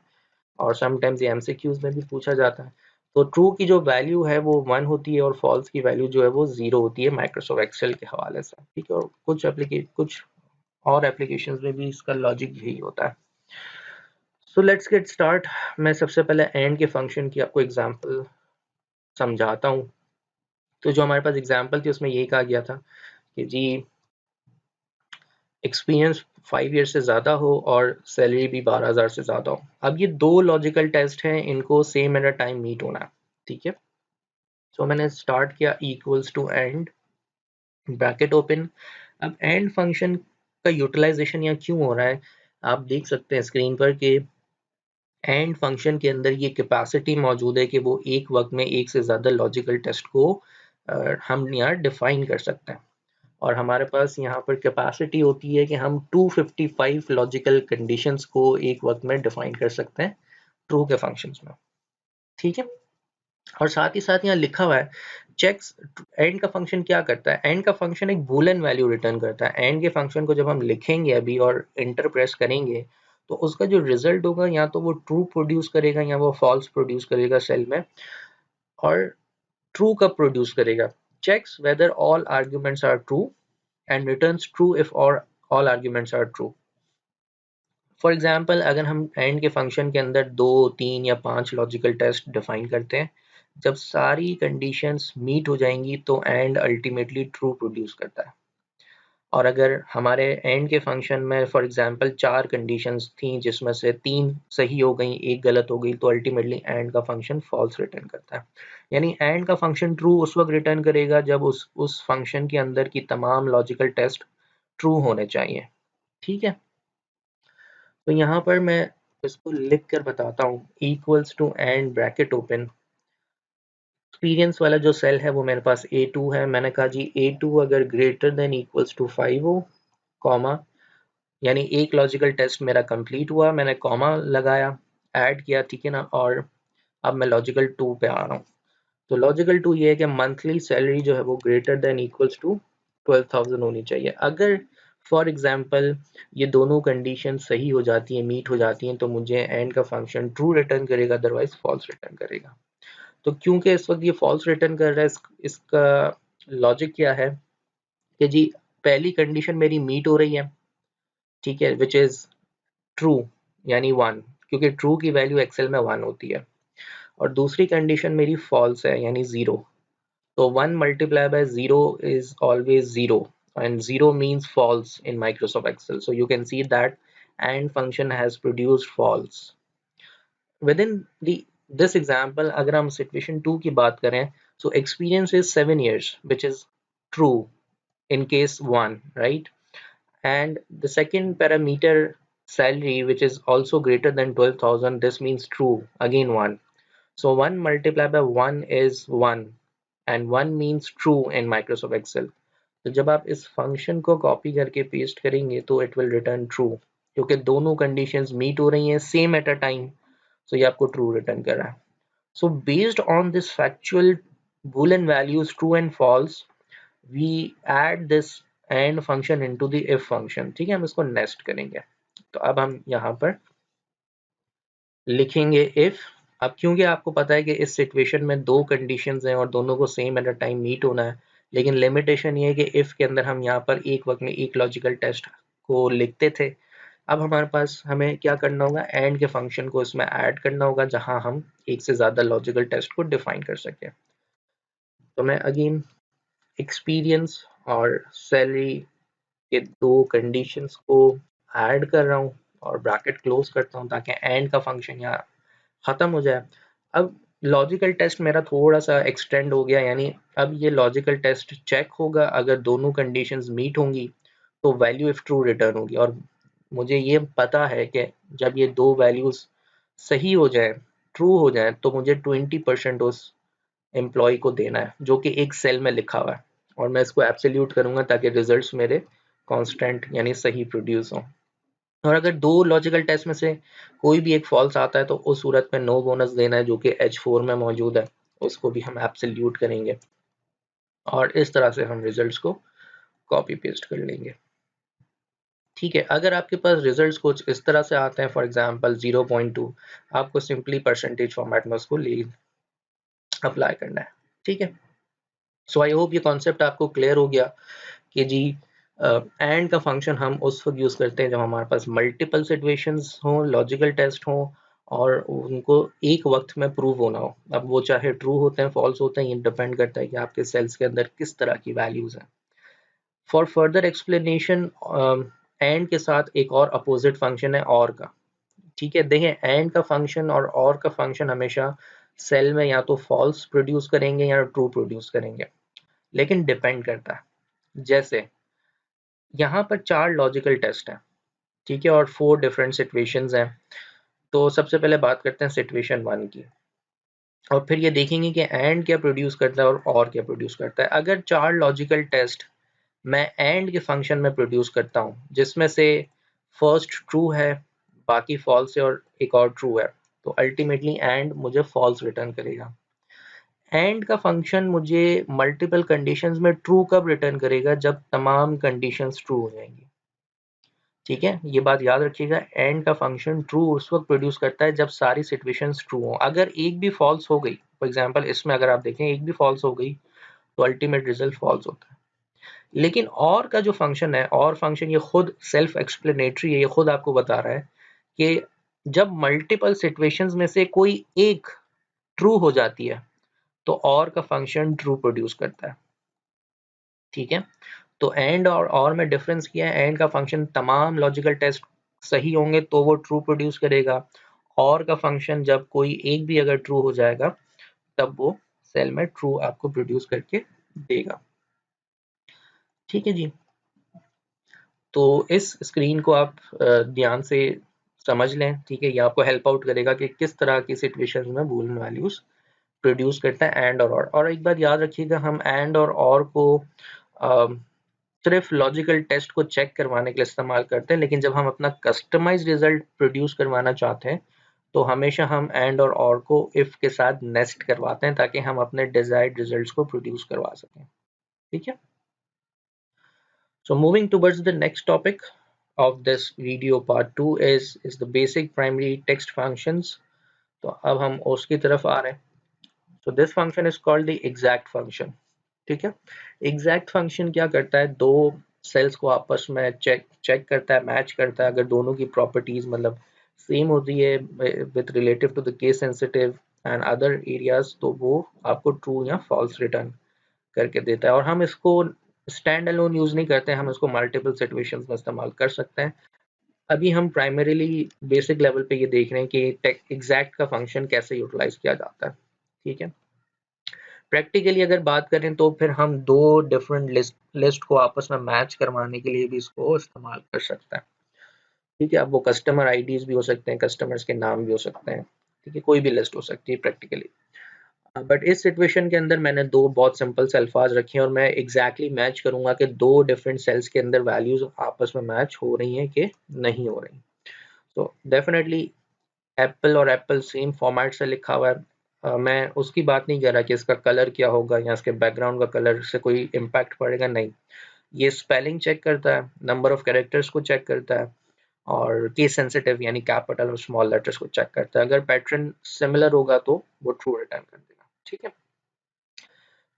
और समटाइम्स ये एमसीक्यूज में भी पूछा जाता है। तो ट्रू की जो वैल्यू है वो 1 होती है और फॉल्स की वैल्यू जो है वो 0 होती है, माइक्रोसॉफ्ट एक्सेल के हवाले से, ठीक है, और कुछ और एप्लीकेशंस में भी इसका लॉजिक यही होता है। So let's get start. मैं सबसे पहले एंड के फंक्शन की आपको एग्जांपल समझाता हूँ। तो जो हमारे पास एग्जांपल थी उसमें यही कहा गया था कि जी एक्सपीरियंस 5 ईयर से ज़्यादा हो और सैलरी भी 12,000 से ज़्यादा हो। अब ये दो लॉजिकल टेस्ट हैं, इनको same at a time meet होना है, ठीक है। सो मैंने स्टार्ट किया equals to and, bracket open. अब एंड फंक्शन का यूटिलाइजेशन यहाँ क्यों हो रहा है, आप देख सकते हैं स्क्रीन पर कि एंड फंक्शन के अंदर ये कैपेसिटी मौजूद है कि वो एक वक्त में एक से ज़्यादा लॉजिकल टेस्ट को हम यहाँ डिफाइन कर सकते हैं, और हमारे पास यहाँ पर कैपेसिटी होती है कि हम 255 लॉजिकल कंडीशंस को एक वक्त में डिफाइन कर सकते हैं ट्रू के फंक्शंस में, ठीक है। और साथ ही साथ यहाँ लिखा हुआ है चेक्स। एंड का फंक्शन क्या करता है, एंड का फंक्शन एक बूलियन वैल्यू रिटर्न करता है। एंड के फंक्शन को जब हम लिखेंगे अभी और इंटर प्रेस करेंगे तो उसका जो रिजल्ट होगा या तो वो ट्रू प्रोड्यूस करेगा या वो फॉल्स प्रोड्यूस करेगा सेल में। और ट्रू कब प्रोड्यूस करेगा, checks whether all arguments are true and returns true if all arguments are true। For example अगर हम एंड के फंक्शन के अंदर 2, 3 या 5 लॉजिकल टेस्ट डिफाइन करते हैं, जब सारी कंडीशंस मीट हो जाएंगी तो एंड अल्टीमेटली ट्रू प्रोड्यूस करता है। और अगर हमारे एंड के फंक्शन में फॉर एग्जांपल 4 कंडीशंस थी जिसमें से 3 सही हो गई, एक गलत हो गई, तो अल्टीमेटली एंड का फंक्शन फॉल्स रिटर्न करता है। यानी एंड का फंक्शन ट्रू उस वक्त रिटर्न करेगा जब उस फंक्शन के अंदर की तमाम लॉजिकल टेस्ट ट्रू होने चाहिए। ठीक है, तो यहाँ पर मैं इसको लिख कर बताता हूँ, equals to and bracket open, experience वाला जो सेल है वो मेरे पास A2 है। मैंने कहा जी A2 अगर ग्रेटर देन इक्वल्स टू 5 हो, कॉमा, यानी एक लॉजिकल टेस्ट मेरा कंप्लीट हुआ, मैंने कॉमा लगाया, ऐड किया, ठीक है ना। और अब मैं लॉजिकल 2 पे आ रहा हूँ। तो लॉजिकल 2 ये है कि मंथली सैलरी जो है वो ग्रेटर देन इक्वल्स टू 12,000 होनी चाहिए। अगर फॉर एग्जांपल ये दोनों कंडीशन सही हो जाती हैं, मीट हो जाती हैं, तो मुझे एंड का फंक्शन ट्रू रिटर्न करेगा, अदरवाइज फॉल्स रिटर्न करेगा। तो क्योंकि इस वक्त ये फॉल्स रिटर्न कर रहा है, इसका लॉजिक क्या है कि जी पहली कंडीशन मेरी मीट हो रही है, ठीक है, विच इज ट्रू, यानी 1, क्योंकि ट्रू की वैल्यू एक्सेल में 1 होती है। और दूसरी कंडीशन मेरी फॉल्स है, यानी 0। तो 1 multiply by 0 is always 0, and 0 means false in Microsoft Excel. So you can see that AND function has produced false. Within this example, अगर हम situation 2 की बात करें, so experience is 7 years, which is true in case 1, right? And the second parameter, salary, which is also greater than 12,000, this means true, again 1. So 1 multiplied by 1 is 1, and 1 means true in Microsoft Excel. तो जब आप इस function को copy करके paste करेंगे तो it will return true, क्योंकि दोनों कंडीशंस मीट हो रही हैं सेम एट अ टाइम, तो ये आपको ट्रू रिटर्न कर रहा है। So based on this factual boolean values true and false, we add this and function into the if function। ठीक है, हम इसको नेस्ट करेंगे। तो अब हम यहाँ पर लिखेंगे if। अब क्योंकि आपको पता है कि इस सिचुएशन में दो कंडीशंस हैं और दोनों को same at a time meet होना है, लेकिन लिमिटेशन ये है कि if के अंदर हम यहाँ पर एक वक्त में एक लॉजिकल टेस्ट को लिखते थे। अब हमारे पास हमें क्या करना होगा, एंड के फंक्शन को इसमें ऐड करना होगा जहां हम एक से ज्यादा लॉजिकल टेस्ट को डिफाइन कर सकें। तो मैं अगेन एक्सपीरियंस और सैलरी के दो कंडीशंस को ऐड कर रहा हूँ और ब्रैकेट क्लोज करता हूँ ताकि एंड का फंक्शन यहाँ खत्म हो जाए। अब लॉजिकल टेस्ट मेरा थोड़ा सा एक्सटेंड हो गया, यानी अब ये लॉजिकल टेस्ट चेक होगा, अगर दोनों कंडीशंस मीट होंगी तो वैल्यू इफ ट्रू रिटर्न होगी। और मुझे ये पता है कि जब ये दो वैल्यूज सही हो जाए, ट्रू हो जाए, तो मुझे 20% उस एम्प्लॉय को देना है जो कि एक सेल में लिखा हुआ है, और मैं इसको एब्सोल्यूट करूंगा ताकि रिजल्ट्स मेरे कांस्टेंट यानी सही प्रोड्यूस हों। और अगर दो लॉजिकल टेस्ट में से कोई भी एक फॉल्स आता है तो उस सूरत में नो बोनस देना है, जो कि H4 में मौजूद है, उसको भी हम एब्सोल्यूट करेंगे और इस तरह से हम रिजल्ट्स को कॉपी पेस्ट कर लेंगे। ठीक है, अगर आपके पास रिजल्ट्स कुछ इस तरह से आते हैं, फॉर एग्जांपल 0.2, आपको सिंपली परसेंटेज फॉर्मेट में उसको ले अप्लाई करना है। ठीक है, सो आई होप ये कॉन्सेप्ट आपको क्लियर हो गया कि जी एंड का फंक्शन हम उस वक्त यूज करते हैं जब हमारे पास मल्टीपल सिचुएशंस हो, लॉजिकल टेस्ट हो और उनको एक वक्त में प्रूव होना हो। अब वो चाहे ट्रू होते हैं, फॉल्स होते हैं, ये डिपेंड करता है कि आपके सेल्स के अंदर किस तरह की वैल्यूज हैं। फॉर फर्दर एक्सप्लेनेशन, एंड के साथ एक और अपोजिट फंक्शन है और का। ठीक है, देखें एंड का फंक्शन और का फंक्शन हमेशा सेल में या तो फॉल्स प्रोड्यूस करेंगे या ट्रू प्रोड्यूस करेंगे, लेकिन डिपेंड करता है। जैसे यहाँ पर 4 लॉजिकल टेस्ट हैं, ठीक है, और 4 डिफरेंट सिचुएशंस हैं। तो सबसे पहले बात करते हैं सिचुएशन 1 की, और फिर ये देखेंगे कि एंड क्या प्रोड्यूस करता है और क्या प्रोड्यूस करता है। अगर 4 लॉजिकल टेस्ट मैं एंड के फंक्शन में प्रोड्यूस करता हूँ जिसमें से फर्स्ट ट्रू है, बाकी फॉल्स है और एक और ट्रू है, तो अल्टीमेटली एंड मुझे फॉल्स रिटर्न करेगा। एंड का फंक्शन मुझे मल्टीपल कंडीशंस में ट्रू कब रिटर्न करेगा, जब तमाम कंडीशंस ट्रू हो जाएंगी। ठीक है, ये बात याद रखिएगा, एंड का फंक्शन ट्रू उस वक्त प्रोड्यूस करता है जब सारी सिचुएशंस ट्रू हो। अगर एक भी फॉल्स हो गई, फॉर एग्जांपल इसमें अगर आप देखें एक भी फॉल्स हो गई, तो अल्टीमेट रिजल्ट फॉल्स होता है। लेकिन और का जो फंक्शन है, और फंक्शन ये खुद सेल्फ एक्सप्लेनेटरी है, ये खुद आपको बता रहा है कि जब मल्टीपल सिचुएशंस में से कोई एक ट्रू हो जाती है तो और का फंक्शन ट्रू प्रोड्यूस करता है। ठीक है, तो एंड और में डिफरेंस किया है, एंड का फंक्शन तमाम लॉजिकल टेस्ट सही होंगे तो वो ट्रू प्रोड्यूस करेगा, और का फंक्शन जब कोई एक भी अगर ट्रू हो जाएगा तब वो सेल में ट्रू आपको प्रोड्यूस करके देगा। ठीक है जी, तो इस स्क्रीन को आप ध्यान से समझ लें। ठीक है, ये आपको हेल्प आउट करेगा कि किस तरह की सिचुएशंस में बूलियन वैल्यूज प्रोड्यूस करता है एंड और एक बात याद रखिएगा, हम एंड और को सिर्फ लॉजिकल टेस्ट को चेक करवाने के लिए इस्तेमाल करते हैं, लेकिन जब हम अपना कस्टमाइज्ड रिजल्ट प्रोड्यूस करवाना चाहते हैं तो हमेशा हम एंड और को इफ के साथ नेस्ट करवाते हैं ताकि हम अपने डिजायर्ड रिजल्ट्स को प्रोड्यूस करवा सकें। ठीक है, so moving towards the next topic of this video, part 2 is the basic primary text functions। तो अब हम उसकी तरफ आ रहे हैं। so this function is called the exact function। ठीक है, एग्जैक्ट फंक्शन क्या करता है, दो सेल्स को आपस में चेक करता है, मैच करता है। अगर दोनों की प्रॉपर्टीज मतलब सेम होती है with relative to the case sensitive and other areas, तो वो आपको ट्रू या फॉल्स रिटर्न करके देता है। और हम इसको स्टैंड अलोन यूज नहीं करते हैं, हम इसको मल्टीपल सिचुएशंस में इस्तेमाल कर सकते हैं। अभी हम प्राइमरीली बेसिक लेवल पे ये देख रहे हैं कि एग्जैक्ट का फंक्शन कैसे यूटिलाइज किया जाता है। ठीक है, प्रैक्टिकली अगर बात करें तो फिर हम दो डिफरेंट लिस्ट को आपस में मैच करवाने के लिए भी इसको इस्तेमाल कर सकते हैं। ठीक है, अब वो कस्टमर आईडीज भी हो सकते हैं, कस्टमर्स के नाम भी हो सकते हैं। ठीक है, कोई भी लिस्ट हो सकती है प्रैक्टिकली। बट इस सिचुएशन के अंदर मैंने दो बहुत सिंपल से अल्फाज रखे हैं और मैं एग्जैक्टली मैच करूंगा कि दो डिफरेंट सेल्स के अंदर वैल्यूज आपस में मैच हो रही हैं कि नहीं हो रही। तो डेफिनेटली एप्पल और एप्पल सेम फॉर्मेट से लिखा हुआ है। मैं उसकी बात नहीं कर रहा कि इसका कलर क्या होगा या इसके बैकग्राउंड का कलर से कोई इम्पैक्ट पड़ेगा, नहीं। ये स्पेलिंग चेक करता है, नंबर ऑफ कैरेक्टर्स को चेक करता है, और केस सेंसिटिव यानी कैपिटल और स्मॉल लेटर्स को चेक करता है। अगर पैटर्न सिमिलर होगा तो वो ट्रू रिटर्न कर देगा। ठीक है,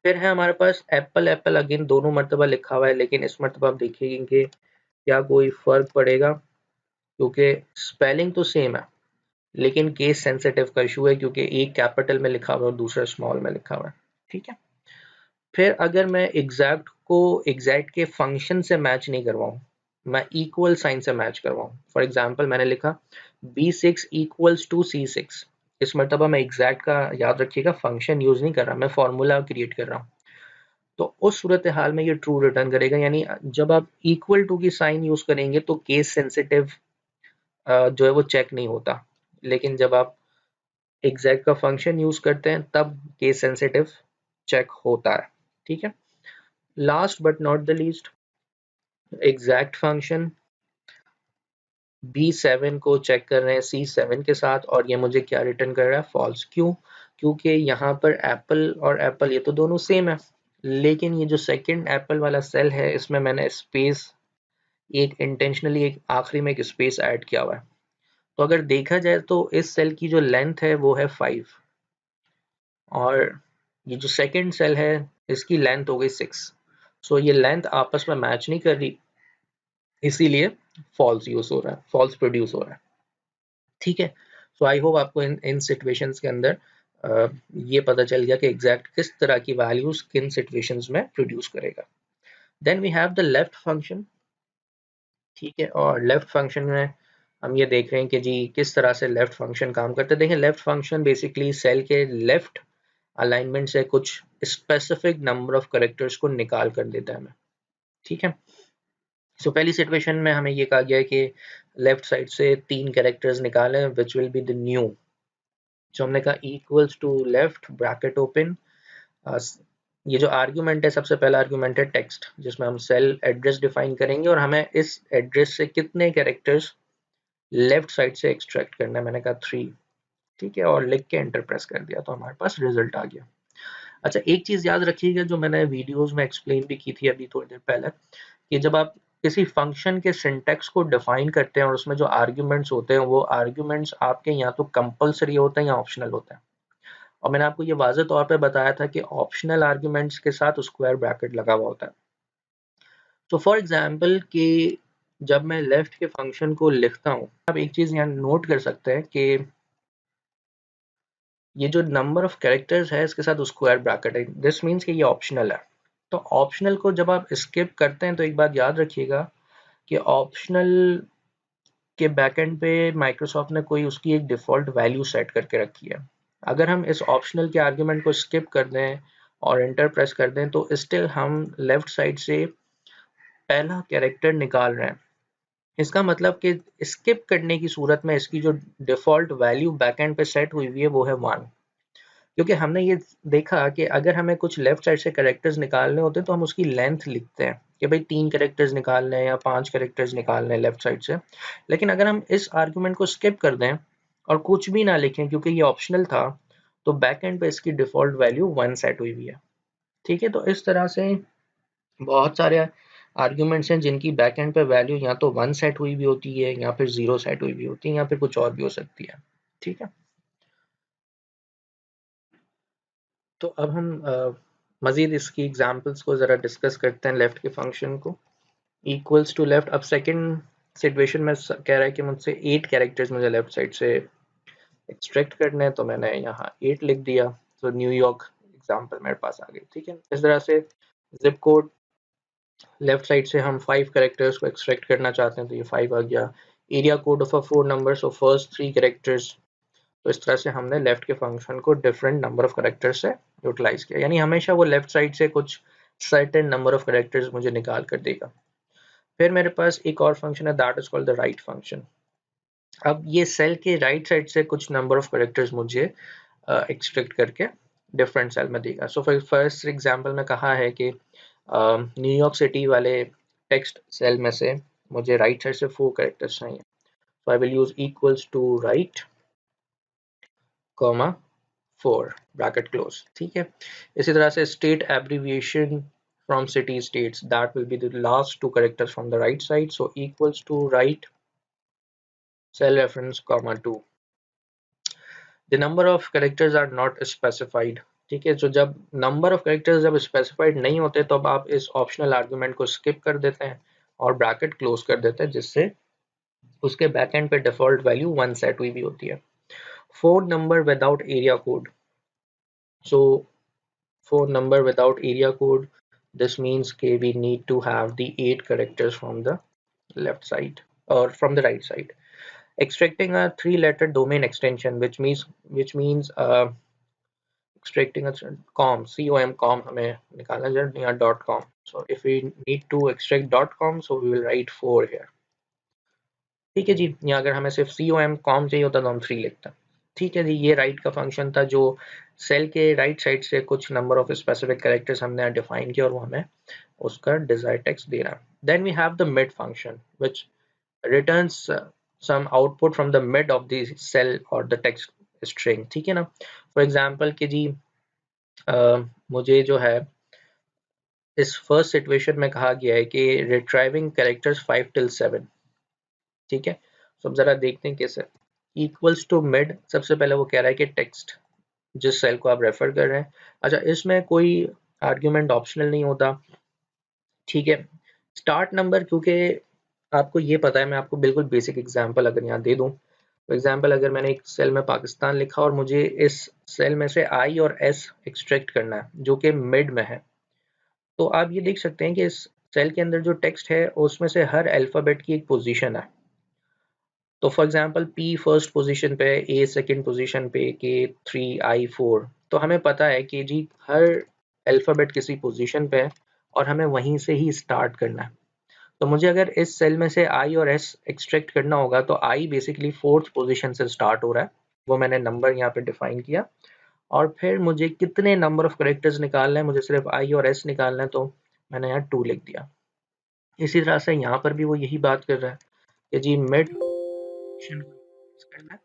फिर है हमारे पास एप्पल। एप्पल अगेन दोनों मरतबा लिखा हुआ है, लेकिन इस मरतबा आप देखेंगे कि क्या कोई फर्क पड़ेगा, क्योंकि स्पेलिंग तो सेम है लेकिन केस सेंसिटिव का इशू है क्योंकि एक कैपिटल में लिखा हुआ है और दूसरा स्मॉल में लिखा हुआ है। ठीक है, फिर अगर मैं एग्जैक्ट को एग्जैक्ट के फंक्शन से मैच नहीं करवाऊं, मैं इक्वल साइन से मैच करवाऊं। फॉर एग्जांपल मैंने लिखा B6 इक्वल्स टू C6, इस मरतबा मैं एग्जैक्ट का, याद रखिएगा, फंक्शन यूज नहीं कर रहा, मैं फॉर्मूला क्रिएट कर रहा हूँ। तो उस सूरत हाल में ये ट्रू रिटर्न करेगा, यानी जब आप इक्वल टू की साइन यूज करेंगे तो केस सेंसिटिव जो है वो चेक नहीं होता, लेकिन जब आप एग्जैक्ट का फंक्शन यूज करते हैं तब केस सेंसिटिव चेक होता है। ठीक है, last but not the least, exact function B7 को चेक कर रहे हैं C7 के साथ और ये मुझे क्या रिटर्न कर रहा है, फॉल्स। क्यों? क्योंकि यहाँ पर एप्पल और एप्पल ये तो दोनों सेम है, लेकिन ये जो सेकंड एप्पल वाला सेल है इसमें मैंने स्पेस, एक इंटेंशनली एक आखिरी में एक स्पेस ऐड किया हुआ है। तो अगर देखा जाए तो इस सेल की जो लेंथ है वो है 5 और ये जो सेकंड सेल है इसकी लेंथ हो गई 6। सो ये लेंथ आपस में मैच नहीं कर रही, इसीलिए फॉल्स यूज हो रहा है, फॉल्स प्रोड्यूस हो रहा है। ठीक है, सो आई होप आपको इन सिचुएशंस के अंदर ये पता चल गया कि एग्जैक्ट किस तरह की वैल्यूज किन सिचुएशंस में प्रोड्यूस करेगा। Then we have the left function. ठीक है, और लेफ्ट फंक्शन में हम ये देख रहे हैं कि जी किस तरह से लेफ्ट फंक्शन काम करता है। देखिए, लेफ्ट फंक्शन बेसिकली सेल के लेफ्ट अलाइनमेंट से कुछ स्पेसिफिक नंबर ऑफ कैरेक्टर्स को निकाल कर देता है हमें। ठीक है, सो पहली सिचुएशन में हमें ये कहा गया है कि लेफ्ट साइड से 3 कैरेक्टर्स निकालें which will be the new. जो हमने कहा equals to left bracket open, ये जो आर्ग्यूमेंट है, सबसे पहला आर्ग्यूमेंट है टेक्स्ट, जिसमें हम सेल एड्रेस डिफाइन करेंगे और हमें इस एड्रेस से कितने कैरेक्टर्स लेफ्ट साइड से एक्सट्रैक्ट करना है। मैंने कहा 3। ठीक है, और लिख के एंटर प्रेस कर दिया तो हमारे पास रिजल्ट आ गया। अच्छा, एक चीज याद रखिएगा जो मैंने वीडियोस में एक्सप्लेन भी की थी अभी थोड़ी देर पहले, कि जब आप किसी फंक्शन के सिंटैक्स को डिफाइन करते हैं और उसमें जो आर्ग्यूमेंट्स होते हैं वो आर्ग्यूमेंट्स आपके या तो कंपलसरी होते हैं या ऑप्शनल होते हैं। और मैंने आपको ये वाज़ेह तौर पे बताया था कि ऑप्शनल आर्ग्यूमेंट्स के साथ स्क्वायर ब्रैकेट लगा हुआ होता है। तो फॉर एग्जांपल कि जब मैं लेफ्ट के फंक्शन को लिखता हूँ, आप एक चीज़ यहाँ नोट कर सकते हैं कि ये जो नंबर ऑफ कैरेक्टर्स है इसके साथ स्क्वायर ब्रैकेट है, दिस मीन्स कि ये ऑप्शनल है। तो ऑप्शनल को जब आप स्किप करते हैं तो एक बात याद रखिएगा कि ऑप्शनल के बैकएंड पे माइक्रोसॉफ्ट ने कोई उसकी एक डिफ़ॉल्ट वैल्यू सेट करके रखी है। अगर हम इस ऑप्शनल के आर्गुमेंट को स्किप कर दें और एंटर प्रेस कर दें तो स्टिल हम लेफ्ट साइड से पहला कैरेक्टर निकाल रहे हैं। इसका मतलब कि स्किप करने की सूरत में इसकी जो डिफ़ॉल्ट वैल्यू बैकएंड पे सेट हुई हुई है वो है 1। क्योंकि हमने ये देखा कि अगर हमें कुछ लेफ्ट साइड से कैरेक्टर्स निकालने होते हैं तो हम उसकी लेंथ लिखते हैं कि भाई 3 कैरेक्टर्स निकालने हैं या 5 कैरेक्टर्स निकालने हैं लेफ्ट साइड से। लेकिन अगर हम इस आर्गुमेंट को स्किप कर दें और कुछ भी ना लिखें क्योंकि ये ऑप्शनल था, तो बैक एंड पे इसकी डिफ़ॉल्ट वैल्यू 1 सेट हुई हुई है। ठीक है, तो इस तरह से बहुत सारे आर्ग्यूमेंट्स हैं जिनकी बैक एंड पे वैल्यू या तो 1 सेट हुई भी होती है या फिर 0 सेट हुई भी होती है या फिर कुछ और भी हो सकती है। ठीक है, तो अब हम मज़ीद इसकी एग्जांपल्स को ज़रा डिस्कस करते हैं लेफ्ट के फंक्शन को। इक्वल्स टू लेफ्ट, अब सेकंड सिचुएशन में कह रहा है कि मुझसे 8 कैरेक्टर्स मुझे लेफ्ट साइड से एक्सट्रैक्ट करने हैं, तो मैंने यहाँ 8 लिख दिया। तो न्यूयॉर्क एग्जांपल मेरे पास आ गई। ठीक है, इस तरह से जिप कोड लेफ्ट साइड से हम 5 कैरेक्टर्स को एक्सट्रैक्ट करना चाहते हैं तो ये 5 आ गया। Area code of a 4 number, so first 3 characters. तो इस तरह से हमने लेफ्ट के फंक्शन को डिफरेंट नंबर ऑफ कैरेक्टर्स से यूटिलाइज किया, यानी हमेशा वो लेफ्ट साइड से कुछ सर्टेन नंबर ऑफ कैरेक्टर्स मुझे निकाल कर देगा। फिर मेरे पास एक और फंक्शन है that is called the right function. अब ये सेल के राइट साइड से कुछ नंबर ऑफ कैरेक्टर्स मुझे एक्सट्रैक्ट करके डिफरेंट सेल में देगा। सो फॉर फर्स्ट एग्जांपल में कहा है कि न्यूयॉर्क सिटी वाले टेक्स्ट सेल में से मुझे राइट साइड से 4 कैरेक्टर्स चाहिए। So I will use equals to right comma 4 bracket close. ठीक है, इसी तरह से state abbreviation from city states, that will be the last 2 characters from the right side, so equals to right cell reference comma 2. The number of characters are not specified. ठीक है, तो जब number of characters जब specified नहीं होते तो अब आप इस ऑप्शनल आर्गुमेंट को स्किप कर देते हैं और ब्रैकेट क्लोज कर देते हैं, जिससे उसके बैक एंड पे डिफॉल्ट वैल्यू 1 सेट हुई भी होती है। 4 number without area code, so 4 number without area code, this means okay, we need to have the 8 characters from the left side or from the right side. Extracting a 3-letter domain extension, which means extracting a com हमें निकालना है या .com. So if we need to extract .com, so we will write 4 here. ठीक है जी, या अगर हमें सिर्फ com चाहिए होता तो हम 3 लिखते हैं। ठीक है जी, ये राइट का फंक्शन था जो सेल के राइट साइड से कुछ नंबर ऑफ स्पेसिफिक कैरेक्टर्स हमने डिफाइन किया और वो हमें उसका डिजायर्ड टेक्स्ट दे रहा है। Then we have the mid function which returns some output from the mid of the cell और द टेक्स्ट स्ट्रिंग। ठीक है ना, फॉर एग्जांपल कि जी मुझे जो है इस फर्स्ट सिचुएशन में कहा गया है कि रिट्राइविंग कैरेक्टर्स 5 till 7। ठीक है, तो अब जरा देखते हैं कैसे। इक्वल्स टू मिड, सबसे पहले वो कह रहा है कि टेक्स्ट जिस सेल को आप रेफर कर रहे हैं। अच्छा, इसमें कोई आर्ग्यूमेंट ऑप्शनल नहीं होता। ठीक है, स्टार्ट नंबर, क्योंकि आपको ये पता है, मैं आपको बिल्कुल बेसिक एग्जांपल अगर यहाँ दे दूं, फॉर एग्जांपल अगर मैंने एक सेल में पाकिस्तान लिखा और मुझे इस सेल में से आई और एस एक्सट्रैक्ट करना है जो कि मिड में है, तो आप ये देख सकते हैं कि इस सेल के अंदर जो टेक्स्ट है उसमें से हर अल्फ़ाबेट की एक पोजीशन है। तो for example P first position पे, ए सेकंड पोजीशन पे, के 3, आई 4। तो हमें पता है कि जी हर अल्फ़ाबेट किसी पोजीशन पे है और हमें वहीं से ही स्टार्ट करना है। तो मुझे अगर इस सेल में से आई और एस एक्सट्रैक्ट करना होगा तो आई बेसिकली 4th पोजीशन से स्टार्ट हो रहा है, वो मैंने नंबर यहाँ पे डिफाइन किया। और फिर मुझे कितने नंबर ऑफ कैरेक्टर्स निकालना है, मुझे सिर्फ आई और एस निकालना है, तो मैंने यहाँ 2 लिख दिया। इसी तरह से यहाँ पर भी वो यही बात कर रहा है कि जी मिड करना है।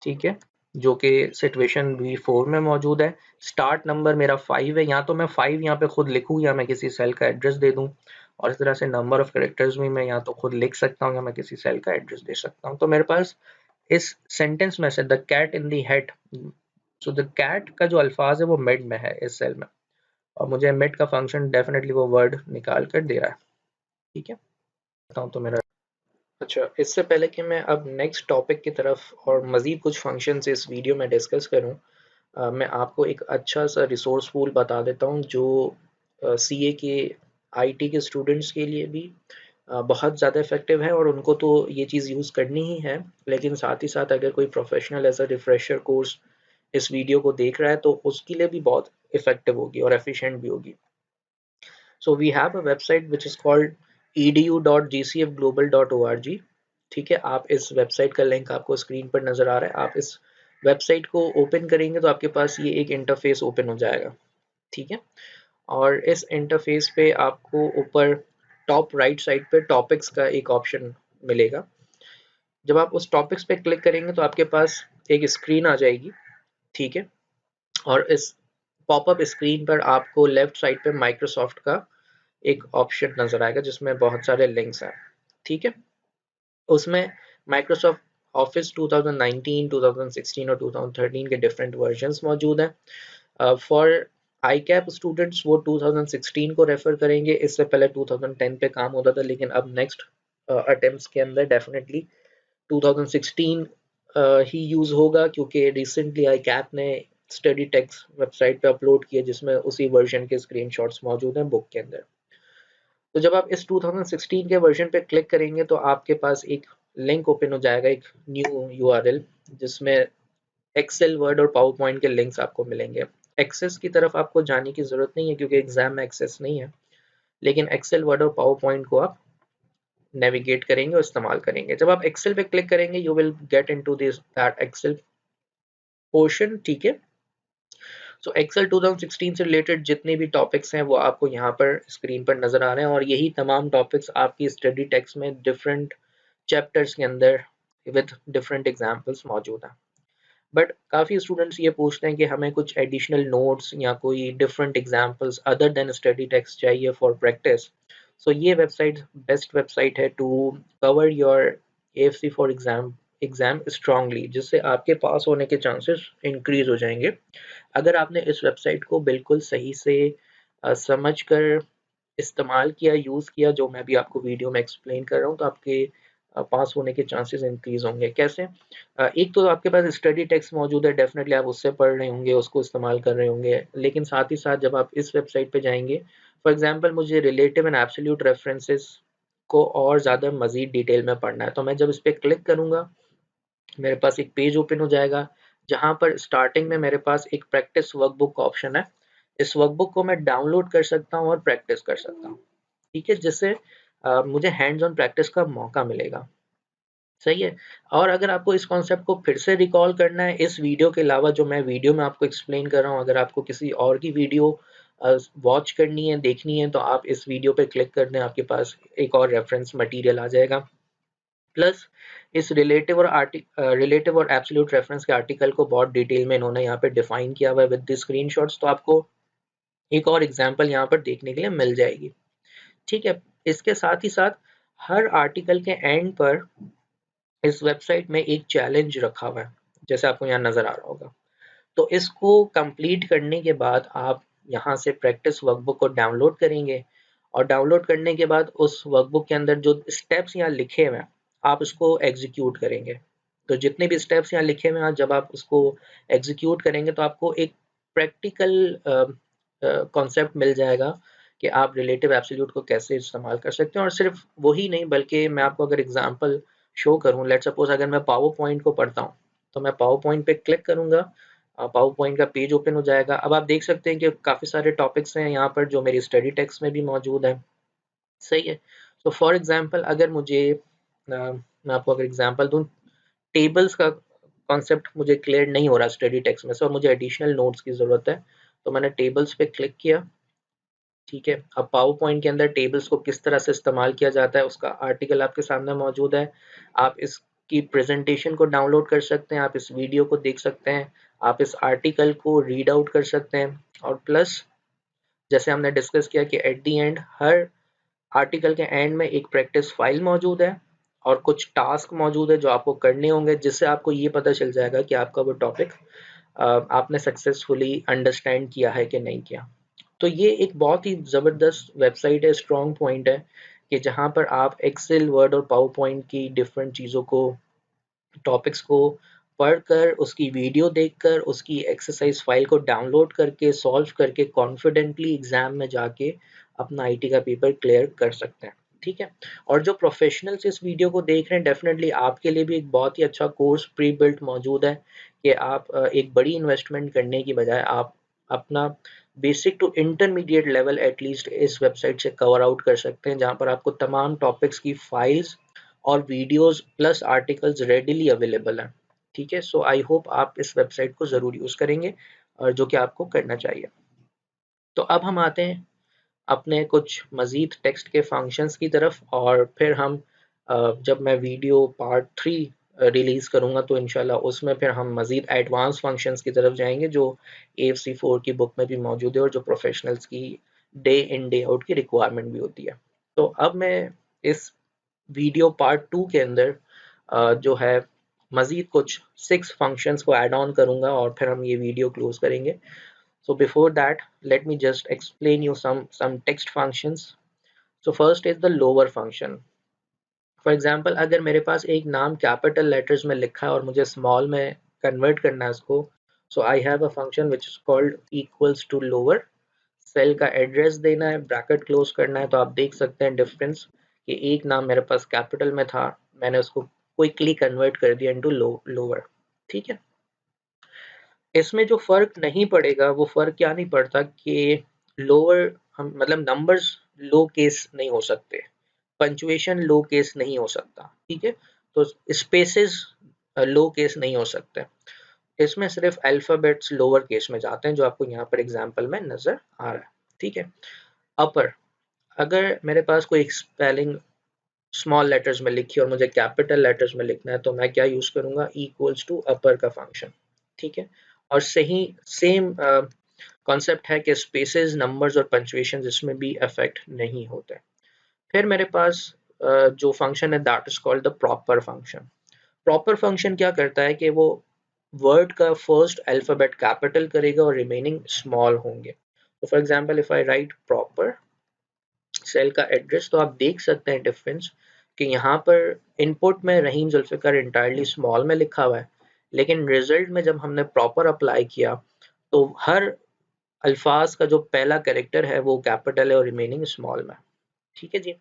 ठीक है, जो कि सिचुएशन भी 4 में मौजूद है। स्टार्ट नंबर मेरा 5 है, या तो मैं 5 यहाँ पे खुद लिखूँ या मैं किसी सेल का एड्रेस दे दूँ। और इस तरह से नंबर ऑफ कैरेक्टर्स भी मैं या तो खुद लिख सकता हूँ या मैं किसी सेल का एड्रेस दे सकता हूँ। तो मेरे पास इस सेंटेंस में से the cat in the head, so the cat का जो अल्फाज है वो मिड में है इस सेल में, और मुझे मिड का फंक्शन डेफिनेटली वो वर्ड निकाल कर दे रहा है। ठीक है, बताऊँ तो मेरा। अच्छा, इससे पहले कि मैं अब नेक्स्ट टॉपिक की तरफ और मज़ीद कुछ फंक्शंस इस वीडियो में डिस्कस करूं, मैं आपको एक अच्छा सा रिसोर्स पूल बता देता हूँ जो सीए के आईटी के स्टूडेंट्स के लिए भी बहुत ज़्यादा इफेक्टिव है, और उनको तो ये चीज़ यूज़ करनी ही है, लेकिन साथ ही साथ अगर कोई professional as a refresher course इस वीडियो को देख रहा है तो उसके लिए भी बहुत इफेक्टिव होगी और एफिशिएंट भी होगी। So we have a website which is called edu.gcfglobal.org। ठीक है, आप इस वेबसाइट का लिंक आपको स्क्रीन पर नज़र आ रहा है। आप इस वेबसाइट को ओपन करेंगे तो आपके पास ये एक इंटरफेस ओपन हो जाएगा। ठीक है, और इस इंटरफेस पे आपको ऊपर टॉप राइट साइड पे टॉपिक्स का एक ऑप्शन मिलेगा। जब आप उस टॉपिक्स पे क्लिक करेंगे तो आपके पास एक स्क्रीन आ जाएगी। ठीक है, और इस पॉपअप स्क्रीन पर आपको लेफ्ट साइड पे माइक्रोसॉफ्ट का एक ऑप्शन नजर आएगा जिसमें बहुत सारे लिंक्स हैं। ठीक है, उसमें माइक्रोसॉफ्ट ऑफिस 2019, 2016 और 2013 के डिफरेंट वर्जन्स मौजूद हैं। फॉर आई कैप स्टूडेंट्स वो 2016 को रेफर करेंगे, इससे पहले 2010 पे काम होता था, लेकिन अब नेक्स्ट अटेम्प्ट्स के अंदर डेफिनेटली 2016 ही यूज़ होगा, क्योंकि रिसेंटली आई कैप ने स्टडी टेक्स्ट वेबसाइट पे अपलोड किए जिसमें उसी वर्जन के स्क्रीनशॉट्स मौजूद हैं बुक के अंदर। तो जब आप इस 2016 के वर्जन पे क्लिक करेंगे तो आपके पास एक लिंक ओपन हो जाएगा, एक न्यू यूआरएल, जिसमें एक्सेल, वर्ड और पावर पॉइंट के लिंक्स आपको मिलेंगे। एक्सेस की तरफ आपको जाने की जरूरत नहीं है क्योंकि एग्जाम में एक्सेस नहीं है, लेकिन एक्सेल, वर्ड और पावर पॉइंट को आप नेविगेट करेंगे और इस्तेमाल करेंगे। जब आप एक्सेल पे क्लिक करेंगे you will get into this that Excel portion. ठीक है, सो एक्सेल 2016 से रिलेटेड जितने भी टॉपिक्स हैं वो आपको यहाँ पर स्क्रीन पर नजर आ रहे हैं, और यही तमाम टॉपिक्स आपकी स्टडी टेक्स्ट में डिफरेंट चैप्टर्स के अंदर विद डिफरेंट एग्जाम्पल्स मौजूद हैं। बट काफ़ी स्टूडेंट्स ये पूछते हैं कि हमें कुछ एडिशनल नोट्स या कोई different examples other than study text चाहिए फॉर प्रैक्टिस। सो ये वेबसाइट बेस्ट वेबसाइट है to cover your AFC for exam strongly, जिससे आपके पास होने के चांसेस इंक्रीज हो जाएंगे। अगर आपने इस वेबसाइट को बिल्कुल सही से समझ कर इस्तेमाल किया, यूज़ किया, जो मैं भी आपको वीडियो में एक्सप्लेन कर रहा हूँ, तो आपके पास होने के चांसेस इंक्रीज होंगे। कैसे? एक तो आपके पास स्टडी टेक्स्ट मौजूद है, डेफिनेटली आप उससे पढ़ रहे होंगे, उसको इस्तेमाल कर रहे होंगे, लेकिन साथ ही साथ जब आप इस वेबसाइट पे जाएंगे, फॉर एग्जांपल मुझे रिलेटिव एंड एब्सोल्यूट रेफरेंसेस को और ज़्यादा मज़ीद डिटेल में पढ़ना है, तो मैं जब इस पर क्लिक करूँगा मेरे पास एक पेज ओपन हो जाएगा जहाँ पर स्टार्टिंग में मेरे पास एक प्रैक्टिस वर्कबुक का ऑप्शन है। इस वर्कबुक को मैं डाउनलोड कर सकता हूँ और प्रैक्टिस कर सकता हूँ। ठीक है, जिससे मुझे हैंड्स ऑन प्रैक्टिस का मौका मिलेगा। सही है, और अगर आपको इस कॉन्सेप्ट को फिर से रिकॉल करना है इस वीडियो के अलावा जो मैं वीडियो में आपको एक्सप्लेन कर रहा हूँ, अगर आपको किसी और की वीडियो वॉच करनी है, देखनी है, तो आप इस वीडियो पे क्लिक कर दें, आपके पास एक और रेफरेंस मटेरियल आ जाएगा। प्लस इस रिलेटिव और एब्सोल्यूट रेफरेंस के आर्टिकल को बहुत डिटेल में इन्होंने यहाँ पे डिफाइन किया हुआ है विद द स्क्रीनशॉट्स, तो आपको एक और एग्जांपल यहाँ पर देखने के लिए मिल जाएगी। ठीक है, इसके साथ ही साथ हर आर्टिकल के एंड पर इस वेबसाइट में एक चैलेंज रखा हुआ है, जैसे आपको यहाँ नजर आ रहा होगा। तो इसको कंप्लीट करने के बाद आप यहाँ से प्रैक्टिस वर्कबुक को डाउनलोड करेंगे, और डाउनलोड करने के बाद उस वर्कबुक के अंदर जो स्टेप्स यहाँ लिखे हुए हैं आप उसको एग्जीक्यूट करेंगे। तो जितने भी स्टेप्स यहाँ लिखे हुए हैं जब आप उसको एग्जीक्यूट करेंगे तो आपको एक प्रैक्टिकल कॉन्सेप्ट मिल जाएगा कि आप रिलेटिव एब्सोल्यूट को कैसे इस्तेमाल कर सकते हैं। और सिर्फ वही नहीं बल्कि मैं आपको अगर एग्जांपल शो करूं, लेट्स सपोज अगर मैं पावर पॉइंट को पढ़ता हूं तो मैं पावर पॉइंट पे क्लिक करूंगा, पावर पॉइंट का पेज ओपन हो जाएगा। अब आप देख सकते हैं कि काफ़ी सारे टॉपिक्स हैं यहाँ पर जो मेरी स्टडी टेक्स्ट में भी मौजूद है। सही है, तो फॉर एग्जांपल अगर मुझे मैं आपको अगर एग्जांपल दूं, टेबल्स का कॉन्सेप्ट मुझे क्लियर नहीं हो रहा स्टडी टेक्स्ट में से और मुझे एडिशनल नोट्स की ज़रूरत है, तो मैंने टेबल्स पे क्लिक किया। ठीक है, अब पावर पॉइंट के अंदर टेबल्स को किस तरह से इस्तेमाल किया जाता है उसका आर्टिकल आपके सामने मौजूद है। आप इसकी प्रेजेंटेशन को डाउनलोड कर सकते हैं, आप इस वीडियो को देख सकते हैं, आप इस आर्टिकल को रीड आउट कर सकते हैं, और प्लस जैसे हमने डिस्कस किया कि at the and her article के एंड में एक प्रैक्टिस फाइल मौजूद है और कुछ टास्क मौजूद है जो आपको करने होंगे, जिससे आपको ये पता चल जाएगा कि आपका वो टॉपिक आपने सक्सेसफुली अंडरस्टैंड किया है कि नहीं किया। तो ये एक बहुत ही ज़बरदस्त वेबसाइट है, स्ट्रॉन्ग पॉइंट है कि जहाँ पर आप एक्सेल, वर्ड और पावर पॉइंट की डिफरेंट चीज़ों को, टॉपिक्स को पढ़कर, उसकी वीडियो देखकर, उसकी एक्सरसाइज फाइल को डाउनलोड करके, सॉल्व करके कॉन्फिडेंटली एग्जाम में जाके अपना आईटी का पेपर क्लियर कर सकते हैं। ठीक है, और जो प्रोफेशनल्स इस वीडियो को देख रहे हैं, डेफिनेटली आपके लिए भी एक बहुत ही अच्छा कोर्स प्री बिल्ट मौजूद है कि आप एक बड़ी इन्वेस्टमेंट करने की बजाय आप अपना basic to intermediate level at least इस वेबसाइट से कवर आउट कर सकते हैं, जहाँ पर आपको तमाम टॉपिक्स की फाइल्स और videos plus articles readily available हैं। ठीक है, सो आई होप आप इस वेबसाइट को ज़रूर यूज़ करेंगे, और जो कि आपको करना चाहिए। तो अब हम आते हैं अपने कुछ मज़ीद टेक्स्ट के फंक्शंस की तरफ, और फिर हम जब मैं वीडियो पार्ट 3 रिलीज़ करूँगा तो इंशाल्लाह उसमें फिर हम मज़ीद एडवांस फंक्शंस की तरफ जाएंगे, जो AFC4 की बुक में भी मौजूद है और जो प्रोफेशनल्स की डे इन डे आउट की रिक्वायरमेंट भी होती है। तो अब मैं इस वीडियो पार्ट 2 के अंदर जो है मज़ीद कुछ 6 फंक्शंस को ऐड ऑन करूँगा, और फिर हम ये वीडियो क्लोज करेंगे। So before that, let me just explain you some text functions. So first is the lower function. For example, अगर मेरे पास एक नाम कैपिटल लेटर्स में लिखा है और मुझे स्मॉल में कन्वर्ट करना है उसको, so I have a function which is called equals to lower. Cell का एड्रेस देना है, ब्रैकेट क्लोज करना है, तो आप देख सकते हैं डिफरेंस कि एक नाम मेरे पास कैपिटल में था, मैंने उसको क्विकली कन्वर्ट कर दिया इनटू लोअर। ठीक है, इसमें जो फ़र्क नहीं पड़ेगा वो फ़र्क क्या नहीं पड़ता कि लोअर हम मतलब नंबर्स लो केस नहीं हो सकते, पंचुएशन लो केस नहीं हो सकता। ठीक है, तो स्पेसेस लो केस नहीं हो सकते, इसमें सिर्फ अल्फ़ाबेट्स लोअर केस में जाते हैं, जो आपको यहाँ पर एग्जांपल में नज़र आ रहा है। ठीक है, अपर, अगर मेरे पास कोई स्पेलिंग स्मॉल लेटर्स में लिखी और मुझे कैपिटल लेटर्स में लिखना है तो मैं क्या यूज़ करूँगा, इक्वल्स टू अपर का फंक्शन। ठीक है, और सही सेम कॉन्सेप्ट है कि स्पेसेस, नंबर्स और पंक्चुएशन इसमें भी अफेक्ट नहीं होते। फिर मेरे पास जो फंक्शन है that is called the proper function. Proper function क्या करता है कि वो वर्ड का फर्स्ट अल्फाबेट कैपिटल करेगा और रिमेनिंग स्मॉल होंगे। तो for example if I write proper cell का एड्रेस, तो आप देख सकते हैं डिफरेंस कि यहाँ पर इनपुट में रहीम जुल्फ़िकार इंटायरली स्मॉल में लिखा हुआ है, लेकिन रिजल्ट में जब हमने प्रॉपर अप्लाई किया तो हर अल्फाज का जो पहला कैरेक्टर है वो कैपिटल है और रिमेनिंग स्मॉल में। ठीक है जी,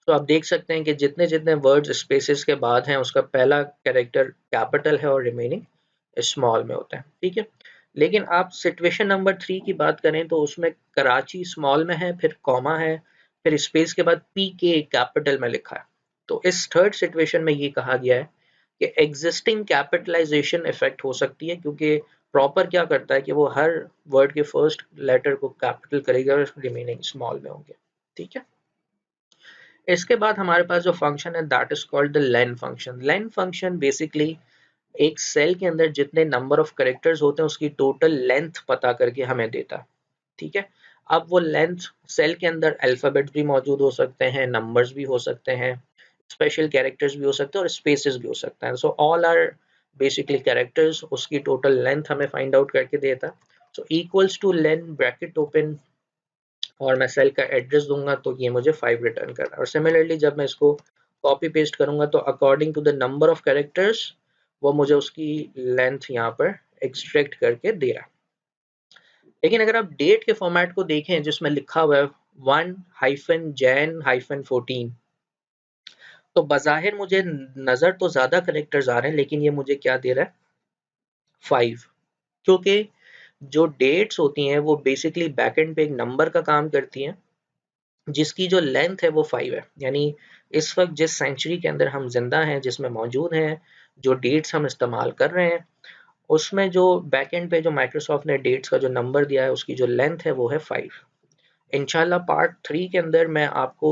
तो आप देख सकते हैं कि जितने जितने वर्ड्स स्पेसेस के बाद हैं उसका पहला कैरेक्टर कैपिटल है और रिमेनिंग स्मॉल में होता है। ठीक है, लेकिन आप सिचुएशन नंबर 3 की बात करें तो उसमें कराची स्मॉल में है, फिर कॉमा है, फिर स्पेस के बाद PK कैपिटल में लिखा है। तो इस थर्ड सिचुएशन में ये कहा गया है कि एग्जिस्टिंग कैपिटलाइजेशन इफेक्ट हो सकती है, क्योंकि प्रॉपर क्या करता है कि वो हर वर्ड के फर्स्ट लेटर को कैपिटल करेगा और रिमेनिंग स्मॉल में होंगे। ठीक है, इसके बाद हमारे पास जो फंक्शन है that is called the len function. Len function basically एक सेल के अंदर जितने नंबर ऑफ कैरेक्टर्स होते हैं उसकी टोटल लेंथ पता करके हमें देता है। ठीक है, अब वो लेंथ सेल के अंदर अल्फाबेट्स भी मौजूद हो सकते हैं, नंबर्स भी हो सकते हैं, स्पेशल कैरेक्टर्स भी हो सकते हैं और स्पेसेस भी हो सकते हैं। So all are basically characters, उसकी टोटल लेंथ हमें फाइंड आउट करके देता है। So equals to len bracket open और मैं सेल का एड्रेस दूंगा तो ये मुझे 5 रिटर्न करना है। और सिमिलरली जब मैं इसको कॉपी पेस्ट करूंगा तो according to the number of characters वो मुझे उसकी लेंथ यहाँ पर एक्सट्रैक्ट करके दे रहा है। लेकिन अगर आप डेट के फॉर्मेट को देखें जिसमें लिखा हुआ है 1-Jan-14, तो बज़ाहिर मुझे नज़र तो ज़्यादा कैरेक्टर्स आ रहे हैं, लेकिन ये मुझे क्या दे रहा है, 5, क्योंकि जो डेट्स होती हैं वो बेसिकली बैकएंड पे एक नंबर का काम करती हैं जिसकी जो लेंथ है वो 5 है। यानी इस वक्त जिस सेंचुरी के अंदर हम जिंदा हैं, जिसमें मौजूद हैं, जो डेट्स हम इस्तेमाल कर रहे हैं, उसमें जो बैकएंड पे जो माइक्रोसॉफ्ट ने डेट्स का जो नंबर दिया है उसकी जो लेंथ है वो है 5। इंशाल्लाह पार्ट 3 के अंदर मैं आपको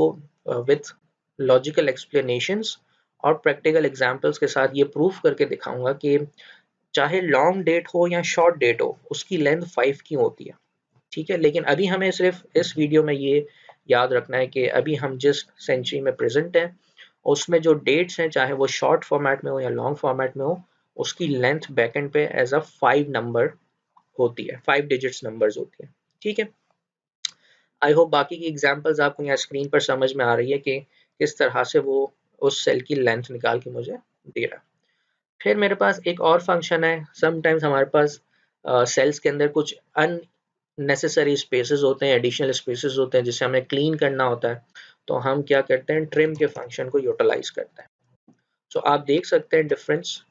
विथ लॉजिकल एक्सप्लेनेशंस और प्रैक्टिकल एग्जांपल्स के साथ ये प्रूफ करके दिखाऊंगा कि चाहे लॉन्ग डेट हो या शॉर्ट डेट हो उसकी लेंथ 5 क्यों होती है। ठीक है, लेकिन अभी हमें सिर्फ इस वीडियो में ये याद रखना है कि अभी हम जिस सेंचुरी में प्रेजेंट हैं उसमें जो डेट्स हैं चाहे वो शॉर्ट फॉर्मेट में हो या लॉन्ग फॉर्मेट में हो, उसकी लेंथ बैकएंड पे एज अ 5 नंबर होती है, 5 डिजिट्स नंबर्स होती है। ठीक है, आई होप बाकी की एग्जांपल्स आपको यहाँ स्क्रीन पर समझ में आ रही है कि किस तरह से वो उस सेल की लेंथ निकाल के मुझे दे रहा है। फिर मेरे पास एक और फंक्शन है, समटाइम्स हमारे पास सेल्स के अंदर कुछ अननेसेसरी स्पेसेस होते हैं, एडिशनल स्पेसेस होते हैं जिसे हमें क्लीन करना होता है, तो हम क्या करते हैं, ट्रिम के फंक्शन को यूटिलाइज करते हैं। तो आप देख सकते हैं डिफरेंस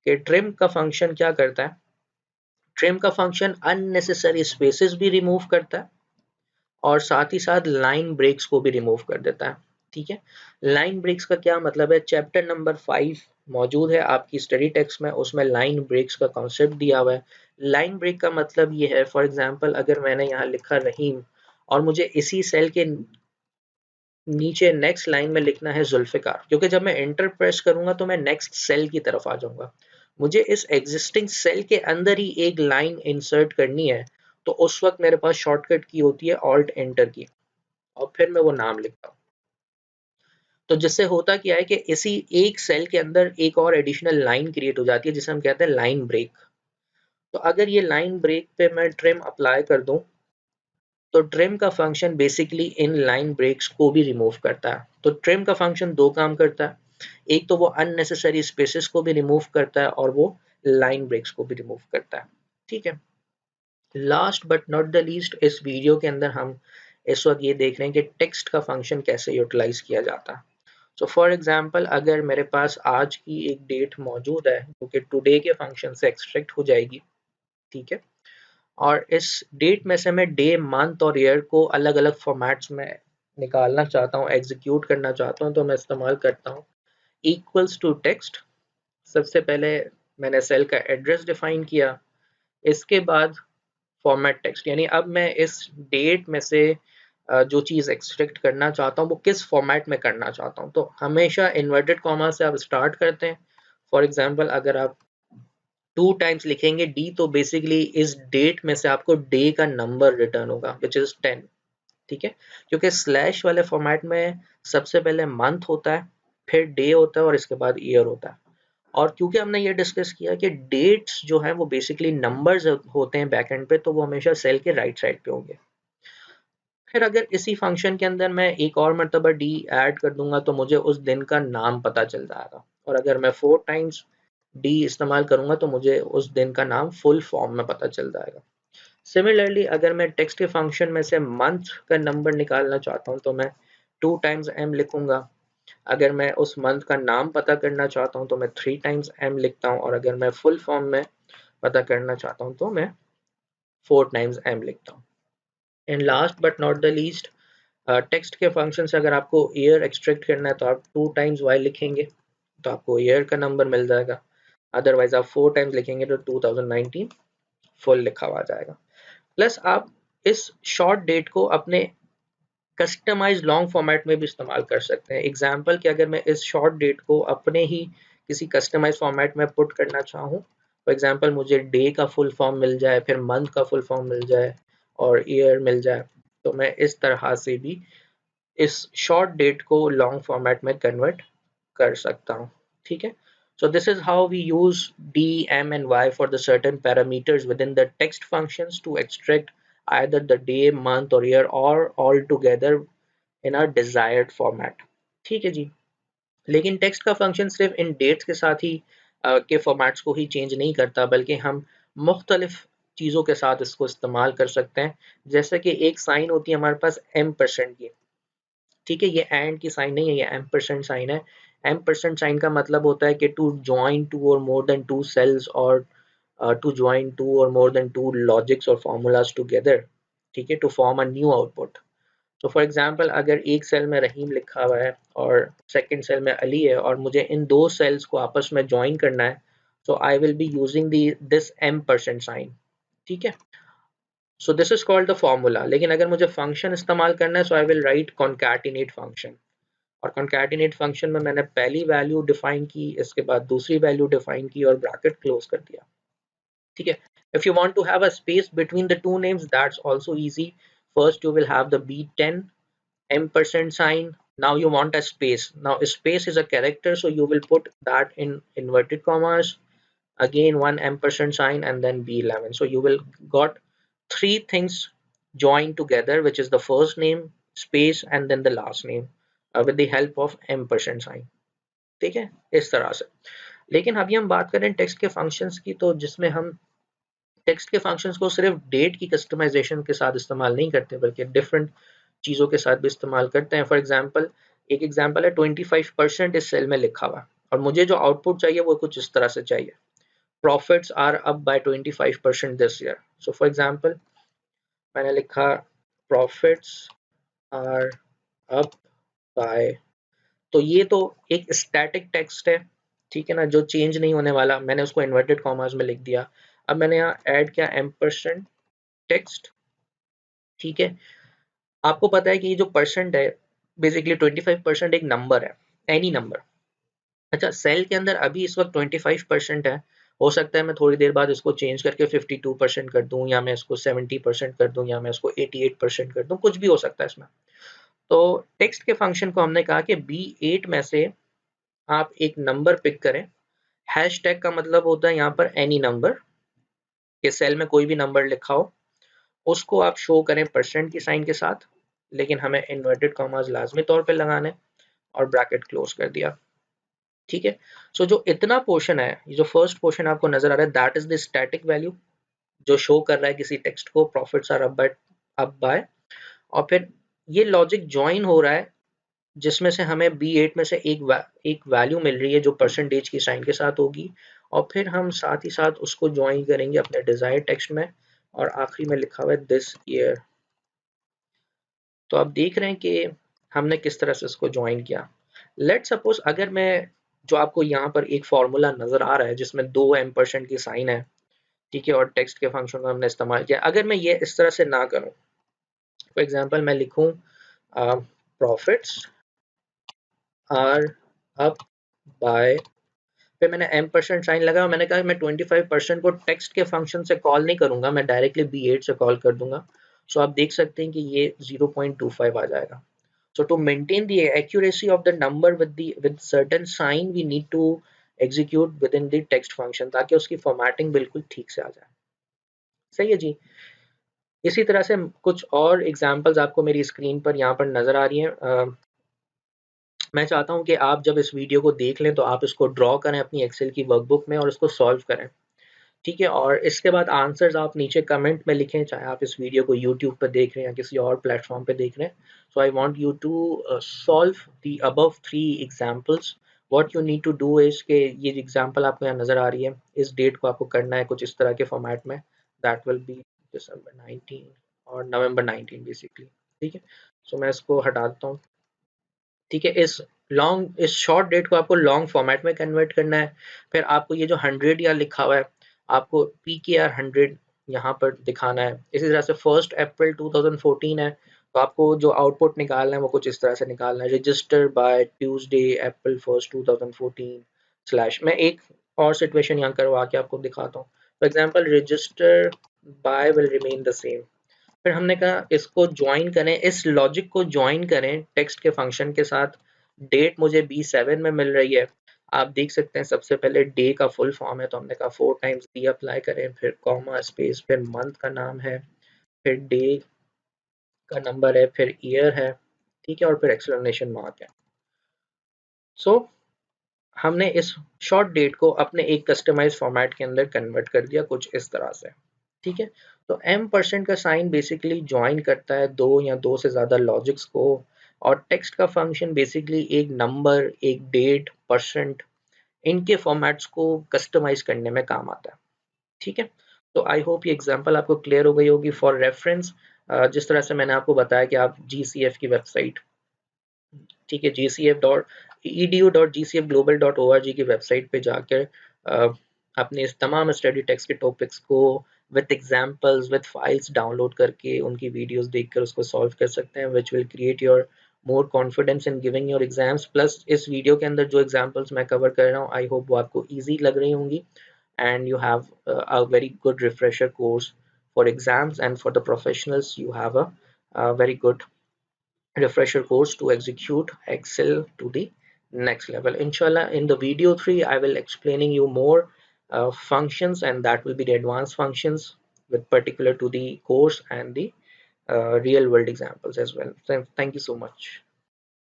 कि ट्रिम का फंक्शन क्या करता है, ट्रिम का फंक्शन अननेसेसरी स्पेसेस भी रिमूव करता है और साथ ही साथ लाइन ब्रेक्स को भी रिमूव कर देता है। ठीक है, लाइन ब्रेक्स का क्या मतलब है, चैप्टर नंबर 5 मौजूद है आपकी स्टडी टेक्स्ट में, उसमें लाइन ब्रेक्स का कॉन्सेप्ट दिया हुआ है। लाइन ब्रेक का मतलब ये है, फॉर एग्जांपल अगर मैंने यहाँ लिखा रहीम और मुझे इसी सेल के नीचे नेक्स्ट लाइन में लिखना है जुल्फिकार, क्योंकि जब मैं एंटर प्रेस करूंगा तो मैं नेक्स्ट सेल की तरफ आ जाऊंगा, मुझे इस एग्जिस्टिंग सेल के अंदर ही एक लाइन इंसर्ट करनी है, तो उस वक्त मेरे पास शॉर्टकट की होती है ऑल्ट एंटर की, और फिर मैं वो नाम लिखता हूँ। तो जिससे होता क्या है कि इसी एक सेल के अंदर एक और एडिशनल लाइन क्रिएट हो जाती है जिसे हम कहते हैं लाइन ब्रेक। तो अगर ये लाइन ब्रेक पे मैं ट्रिम अप्लाई कर दूं, तो ट्रिम का function basically in line breaks को भी रिमूव करता है। तो ट्रिम का फंक्शन दो काम करता है, एक तो वो अननेसेसरी स्पेसेस को भी रिमूव करता है और वो लाइन ब्रेक्स को भी रिमूव करता है। ठीक है, last but not the least, इस वीडियो के अंदर हम इस वक्त ये देख रहे हैं कि टेक्स्ट का फंक्शन कैसे यूटिलाइज किया जाता है। सो फॉर एग्जांपल अगर मेरे पास आज की एक डेट मौजूद है जो कि टुडे के फंक्शन से एक्सट्रैक्ट हो जाएगी, ठीक है, और इस डेट में से मैं डे, मंथ और ईयर को अलग अलग फॉर्मेट्स में निकालना चाहता हूँ, एग्जीक्यूट करना चाहता हूँ, तो मैं इस्तेमाल करता हूँ इक्वल्स टू टेक्स्ट। सबसे पहले मैंने सेल का एड्रेस डिफाइन किया, इसके बाद फॉर्मेट टेक्स्ट, यानी अब मैं इस डेट में से जो चीज़ एक्सट्रैक्ट करना चाहता हूँ वो किस फॉर्मेट में करना चाहता हूँ, तो हमेशा इन्वर्टेड कॉमा से आप स्टार्ट करते हैं। फॉर एग्जांपल अगर आप 2 टाइम्स लिखेंगे डी, तो बेसिकली इस डेट में से आपको डे का नंबर रिटर्न होगा विच इज 10। ठीक है, क्योंकि स्लैश वाले फॉर्मेट में सबसे पहले मंथ होता है, फिर डे होता है और इसके बाद ईयर होता है। और क्योंकि हमने ये डिस्कस किया कि डेट्स जो है वो बेसिकली नंबर्स होते हैं बैक एंड पे, तो वो हमेशा सेल के राइट साइड पे होंगे। फिर अगर इसी फंक्शन के अंदर मैं एक और मरतबा डी ऐड कर दूंगा तो मुझे उस दिन का नाम पता चल जाएगा, और अगर मैं 4 टाइम्स डी इस्तेमाल करूंगा तो मुझे उस दिन का नाम फुल फॉर्म में पता चल जाएगा। सिमिलरली अगर मैं टेक्स्ट के फंक्शन में से मंथ का नंबर निकालना चाहता हूं तो मैं 2 टाइम्स एम लिखूंगा, अगर मैं उस मंथ का नाम पता करना चाहता हूं तो मैं 3 टाइम्स एम लिखता हूं, और अगर मैं फुल फॉर्म में पता करना चाहता हूं तो मैं 4 टाइम्स एम लिखता हूं। And last but not the least, text के फंक्शन से अगर आपको ईयर एक्सट्रैक्ट करना है तो आप 2 टाइम्स वाई लिखेंगे तो आपको ईयर का नंबर मिल जाएगा, अदरवाइज आप 4 टाइम्स लिखेंगे तो 2019 फुल लिखा हुआ जाएगा। प्लस आप इस शॉर्ट डेट को अपने कस्टमाइज लॉन्ग फॉर्मेट में भी इस्तेमाल कर सकते हैं। एग्जाम्पल कि अगर मैं इस शॉर्ट डेट को अपने ही किसी कस्टमाइज फॉर्मेट में पुट करना चाहूँ, फॉर एग्जाम्पल मुझे डे का फुल फॉर्म मिल जाए, फिर मंथ का फुल फॉर्म मिल जाए और ईयर मिल जाए, तो मैं इस तरह से भी इस शॉर्ट डेट को लॉन्ग फॉर्मेट में कन्वर्ट कर सकता हूँ। ठीक है, so this is how we use d, m and y for the certain parameters within the text functions to extract either the day, month or year or all together in a desired format। ठीक है जी, लेकिन text का function सिर्फ इन dates के साथ ही के formats को ही change नहीं करता, बल्कि हम मुख्तलिफ चीज़ों के साथ इसको इस्तेमाल कर सकते हैं। जैसे कि एक साइन होती है हमारे पास m% की, ठीक है, ये एंड की साइन नहीं है, ये एम्परसेंड साइन है। एम्परसेंड साइन का मतलब होता है कि टू ज्वाइन टू और मोर देन टू सेल्स, और टू ज्वाइन टू और मोर देन टू लॉजिक्स और फॉर्मूलाज टुगेदर, ठीक है, to form a new output. तो फॉर एग्जांपल अगर एक सेल में रहीम लिखा हुआ है और सेकंड सेल में अली है और मुझे इन दो सेल्स को आपस में ज्वाइन करना है, तो I will be using the this ampersand sign. ठीक है, so this is called the formula. लेकिन अगर मुझे फंक्शन इस्तेमाल करना है, so I will write concatenate function, और कॉन्कैटिनेट फंक्शन में मैंने पहली वैल्यू डिफाइन की, इसके बाद दूसरी वैल्यू डिफाइन की और ब्रैकेट क्लोज कर दिया। ठीक है, if you want to have a space between the two names, that's also easy. First you will have the b10 ampersand sign, now you want a space, now a space is a character, so you will put that in inverted commas, again one ampersand sign and then b11, so you will got three things joined together, which is the first name, space and then the last name, with the help of ampersand sign। ठीक है, इस तरह से। लेकिन अभी हम बात करें टेक्स्ट के फंक्शंस की, तो जिसमें हम टेक्स्ट के फंक्शंस को सिर्फ डेट की कस्टमाइजेशन के साथ इस्तेमाल नहीं करते, बल्कि डिफरेंट चीज़ों के साथ भी इस्तेमाल करते हैं। फॉर एग्जांपल, एक एग्जांपल है 25% इस सेल में लिखा हुआ, और मुझे जो आउटपुट चाहिए वो कुछ इस तरह से चाहिए, profits are up by 25% this year. So for example मैंने लिखा प्रॉफिट्स आर अप बाय, तो ये तो एक स्टैटिक टेक्स्ट है, ठीक है ना, जो चेंज नहीं होने वाला। मैंने उसको इन्वर्टेड कॉमास में लिख दिया। अब मैंने यहाँ ऐड किया एम्परसेंड टेक्स्ट, ठीक है। आपको पता है कि ये जो परसेंट है, बेसिकली 25% एक नंबर है, एनी नंबर। अच्छा, सेल के अंदर अभी इस वक्त 25% है, हो सकता है मैं थोड़ी देर बाद इसको चेंज करके 52% कर दूं, या मैं इसको 70% कर दूं, या मैं इसको 88% कर दूं, कुछ भी हो सकता है इसमें। तो टेक्स्ट के फंक्शन को हमने कहा कि B8 में से आप एक नंबर पिक करें। हैश टैग का मतलब होता है यहाँ पर एनी नंबर, कि सेल में कोई भी नंबर लिखा हो उसको आप शो करें परसेंट की साइन के साथ, लेकिन हमें इन्वर्टेड कॉमास लाजमी तौर पे लगाने, और ब्रैकेट क्लोज कर दिया, ठीक है। सो जो इतना पोर्शन है, जो फर्स्ट पोर्शन आपको नजर आ रहा है, that is the static value, जो शो कर रहा है किसी टेक्स्ट को प्रॉफिट्स आर अप बाय, और फिर ये लॉजिक ज्वाइन हो रहा है, जिसमें से हमें B8 में से एक वैल्यू मिल रही है जो परसेंटेज की साइन के साथ होगी, और फिर हम साथ ही साथ उसको ज्वाइन करेंगे अपने डिजायर्ड टेक्स्ट में, और आखिरी में लिखा हुआ है दिस ईयर। तो आप देख रहे हैं कि हमने किस तरह से इसको ज्वाइन किया। लेट सपोज अगर मैं, जो आपको यहाँ पर एक फॉर्मूला नजर आ रहा है जिसमें 2 % की साइन है, ठीक है, और टेक्स्ट के फंक्शन को हमने इस्तेमाल किया, अगर मैं ये इस तरह से ना करूं, फॉर एग्जांपल मैं लिखूं प्रॉफिट्स आर अप बाय, फिर मैंने M% साइन लगा, मैंने कहा मैं 25% को टेक्स्ट के फंक्शन से कॉल नहीं करूंगा, मैं डायरेक्टली B8 से कॉल कर दूंगा। सो आप देख सकते हैं कि ये 0.25 आ जाएगा। So to maintain the accuracy of the number with certain sign, we need to execute within the text function, ताकि उसकी फॉर्मेटिंग बिल्कुल ठीक से आ जाए। सही है जी। इसी तरह से कुछ और एग्जांपल्स आपको मेरी स्क्रीन पर यहाँ पर नजर आ रही हैं। मैं चाहता हूँ कि आप जब इस वीडियो को देख लें तो आप इसको ड्रॉ करें अपनी एक्सेल की वर्कबुक में और इसको सॉल्व करें, ठीक है। और इसके बाद आंसर्स आप नीचे कमेंट में लिखें, चाहे आप इस वीडियो को यूट्यूब पर देख रहे हैं या किसी और प्लेटफॉर्म पे देख रहे हैं। So I want you to solve the above 3 examples. What you need to do is के ये एग्जांपल आपको यहाँ नज़र आ रही है, इस डेट को आपको करना है कुछ इस तरह के फॉर्मेट में, दैट विल बी दिसंबर 19 और नवंबर 19 बेसिकली, ठीक है। सो मैं इसको हटा देता हूँ, ठीक है। इस शॉर्ट डेट को आपको लॉन्ग फॉर्मेट में कन्वर्ट करना है। फिर आपको ये जो 100 या लिखा हुआ है, आपको PKR 100 यहाँ पर दिखाना है। इसी तरह से 1 अप्रैल 2014 है, तो आपको जो आउटपुट निकालना है वो कुछ इस तरह से निकालना है, register by Tuesday April 1 2014 slash. मैं एक और सिचुएशन यहाँ करवा के आपको दिखाता हूँ। For example register by will remain the same. फिर हमने कहा इसको ज्वाइन करें, इस लॉजिक को ज्वाइन करें टेक्स्ट के फंक्शन के साथ। डेट मुझे B7 में मिल रही है, आप देख सकते हैं सबसे पहले डे का फुल फॉर्म है, तो हमने कहा 4 टाइम्स D अप्लाई करें, फिर कॉमा स्पेस, फिर मंथ का नाम है, फिर डे का नंबर है, फिर ईयर है, ठीक है, और फिर एक्सक्लेमेशन मार्क है। सो हमने इस शॉर्ट डेट को अपने एक कस्टमाइज फॉर्मेट के अंदर कन्वर्ट कर दिया कुछ इस तरह से, ठीक है। तो M% का साइन बेसिकली ज्वाइन करता है दो या दो से ज़्यादा लॉजिक्स को, और टेक्स्ट का फंक्शन बेसिकली एक नंबर, एक डेट, परसेंट, इनके फॉर्मेट्स को कस्टमाइज करने में काम आता है, ठीक है। तो आई होप ये एग्जांपल आपको क्लियर हो गई होगी। फॉर रेफरेंस, जिस तरह से मैंने आपको बताया कि आप GCF की वेबसाइट, ठीक है, gcf.edu.gcfglobal.org की वेबसाइट पे जाकर अपने इस तमाम स्टडी टेक्स्ट के टॉपिक्स को with examples, with files download करके उनकी वीडियोस देखकर उसको सॉल्व कर सकते हैं, which will create your more confidence in giving your exams. Plus इस वीडियो के अंदर जो एग्जांपल्स मैं कवर कर रहा हूँ, आई होप वो आपको ईजी लग रही होंगी, and you have a very good refresher course for exams, and for the professionals you have a very good refresher course to execute Excel to the next level. Inshallah, in the video 3, I will explaining you more functions, and that will be the advanced functions with particular to the course and the real world examples as well. So, thank you so much.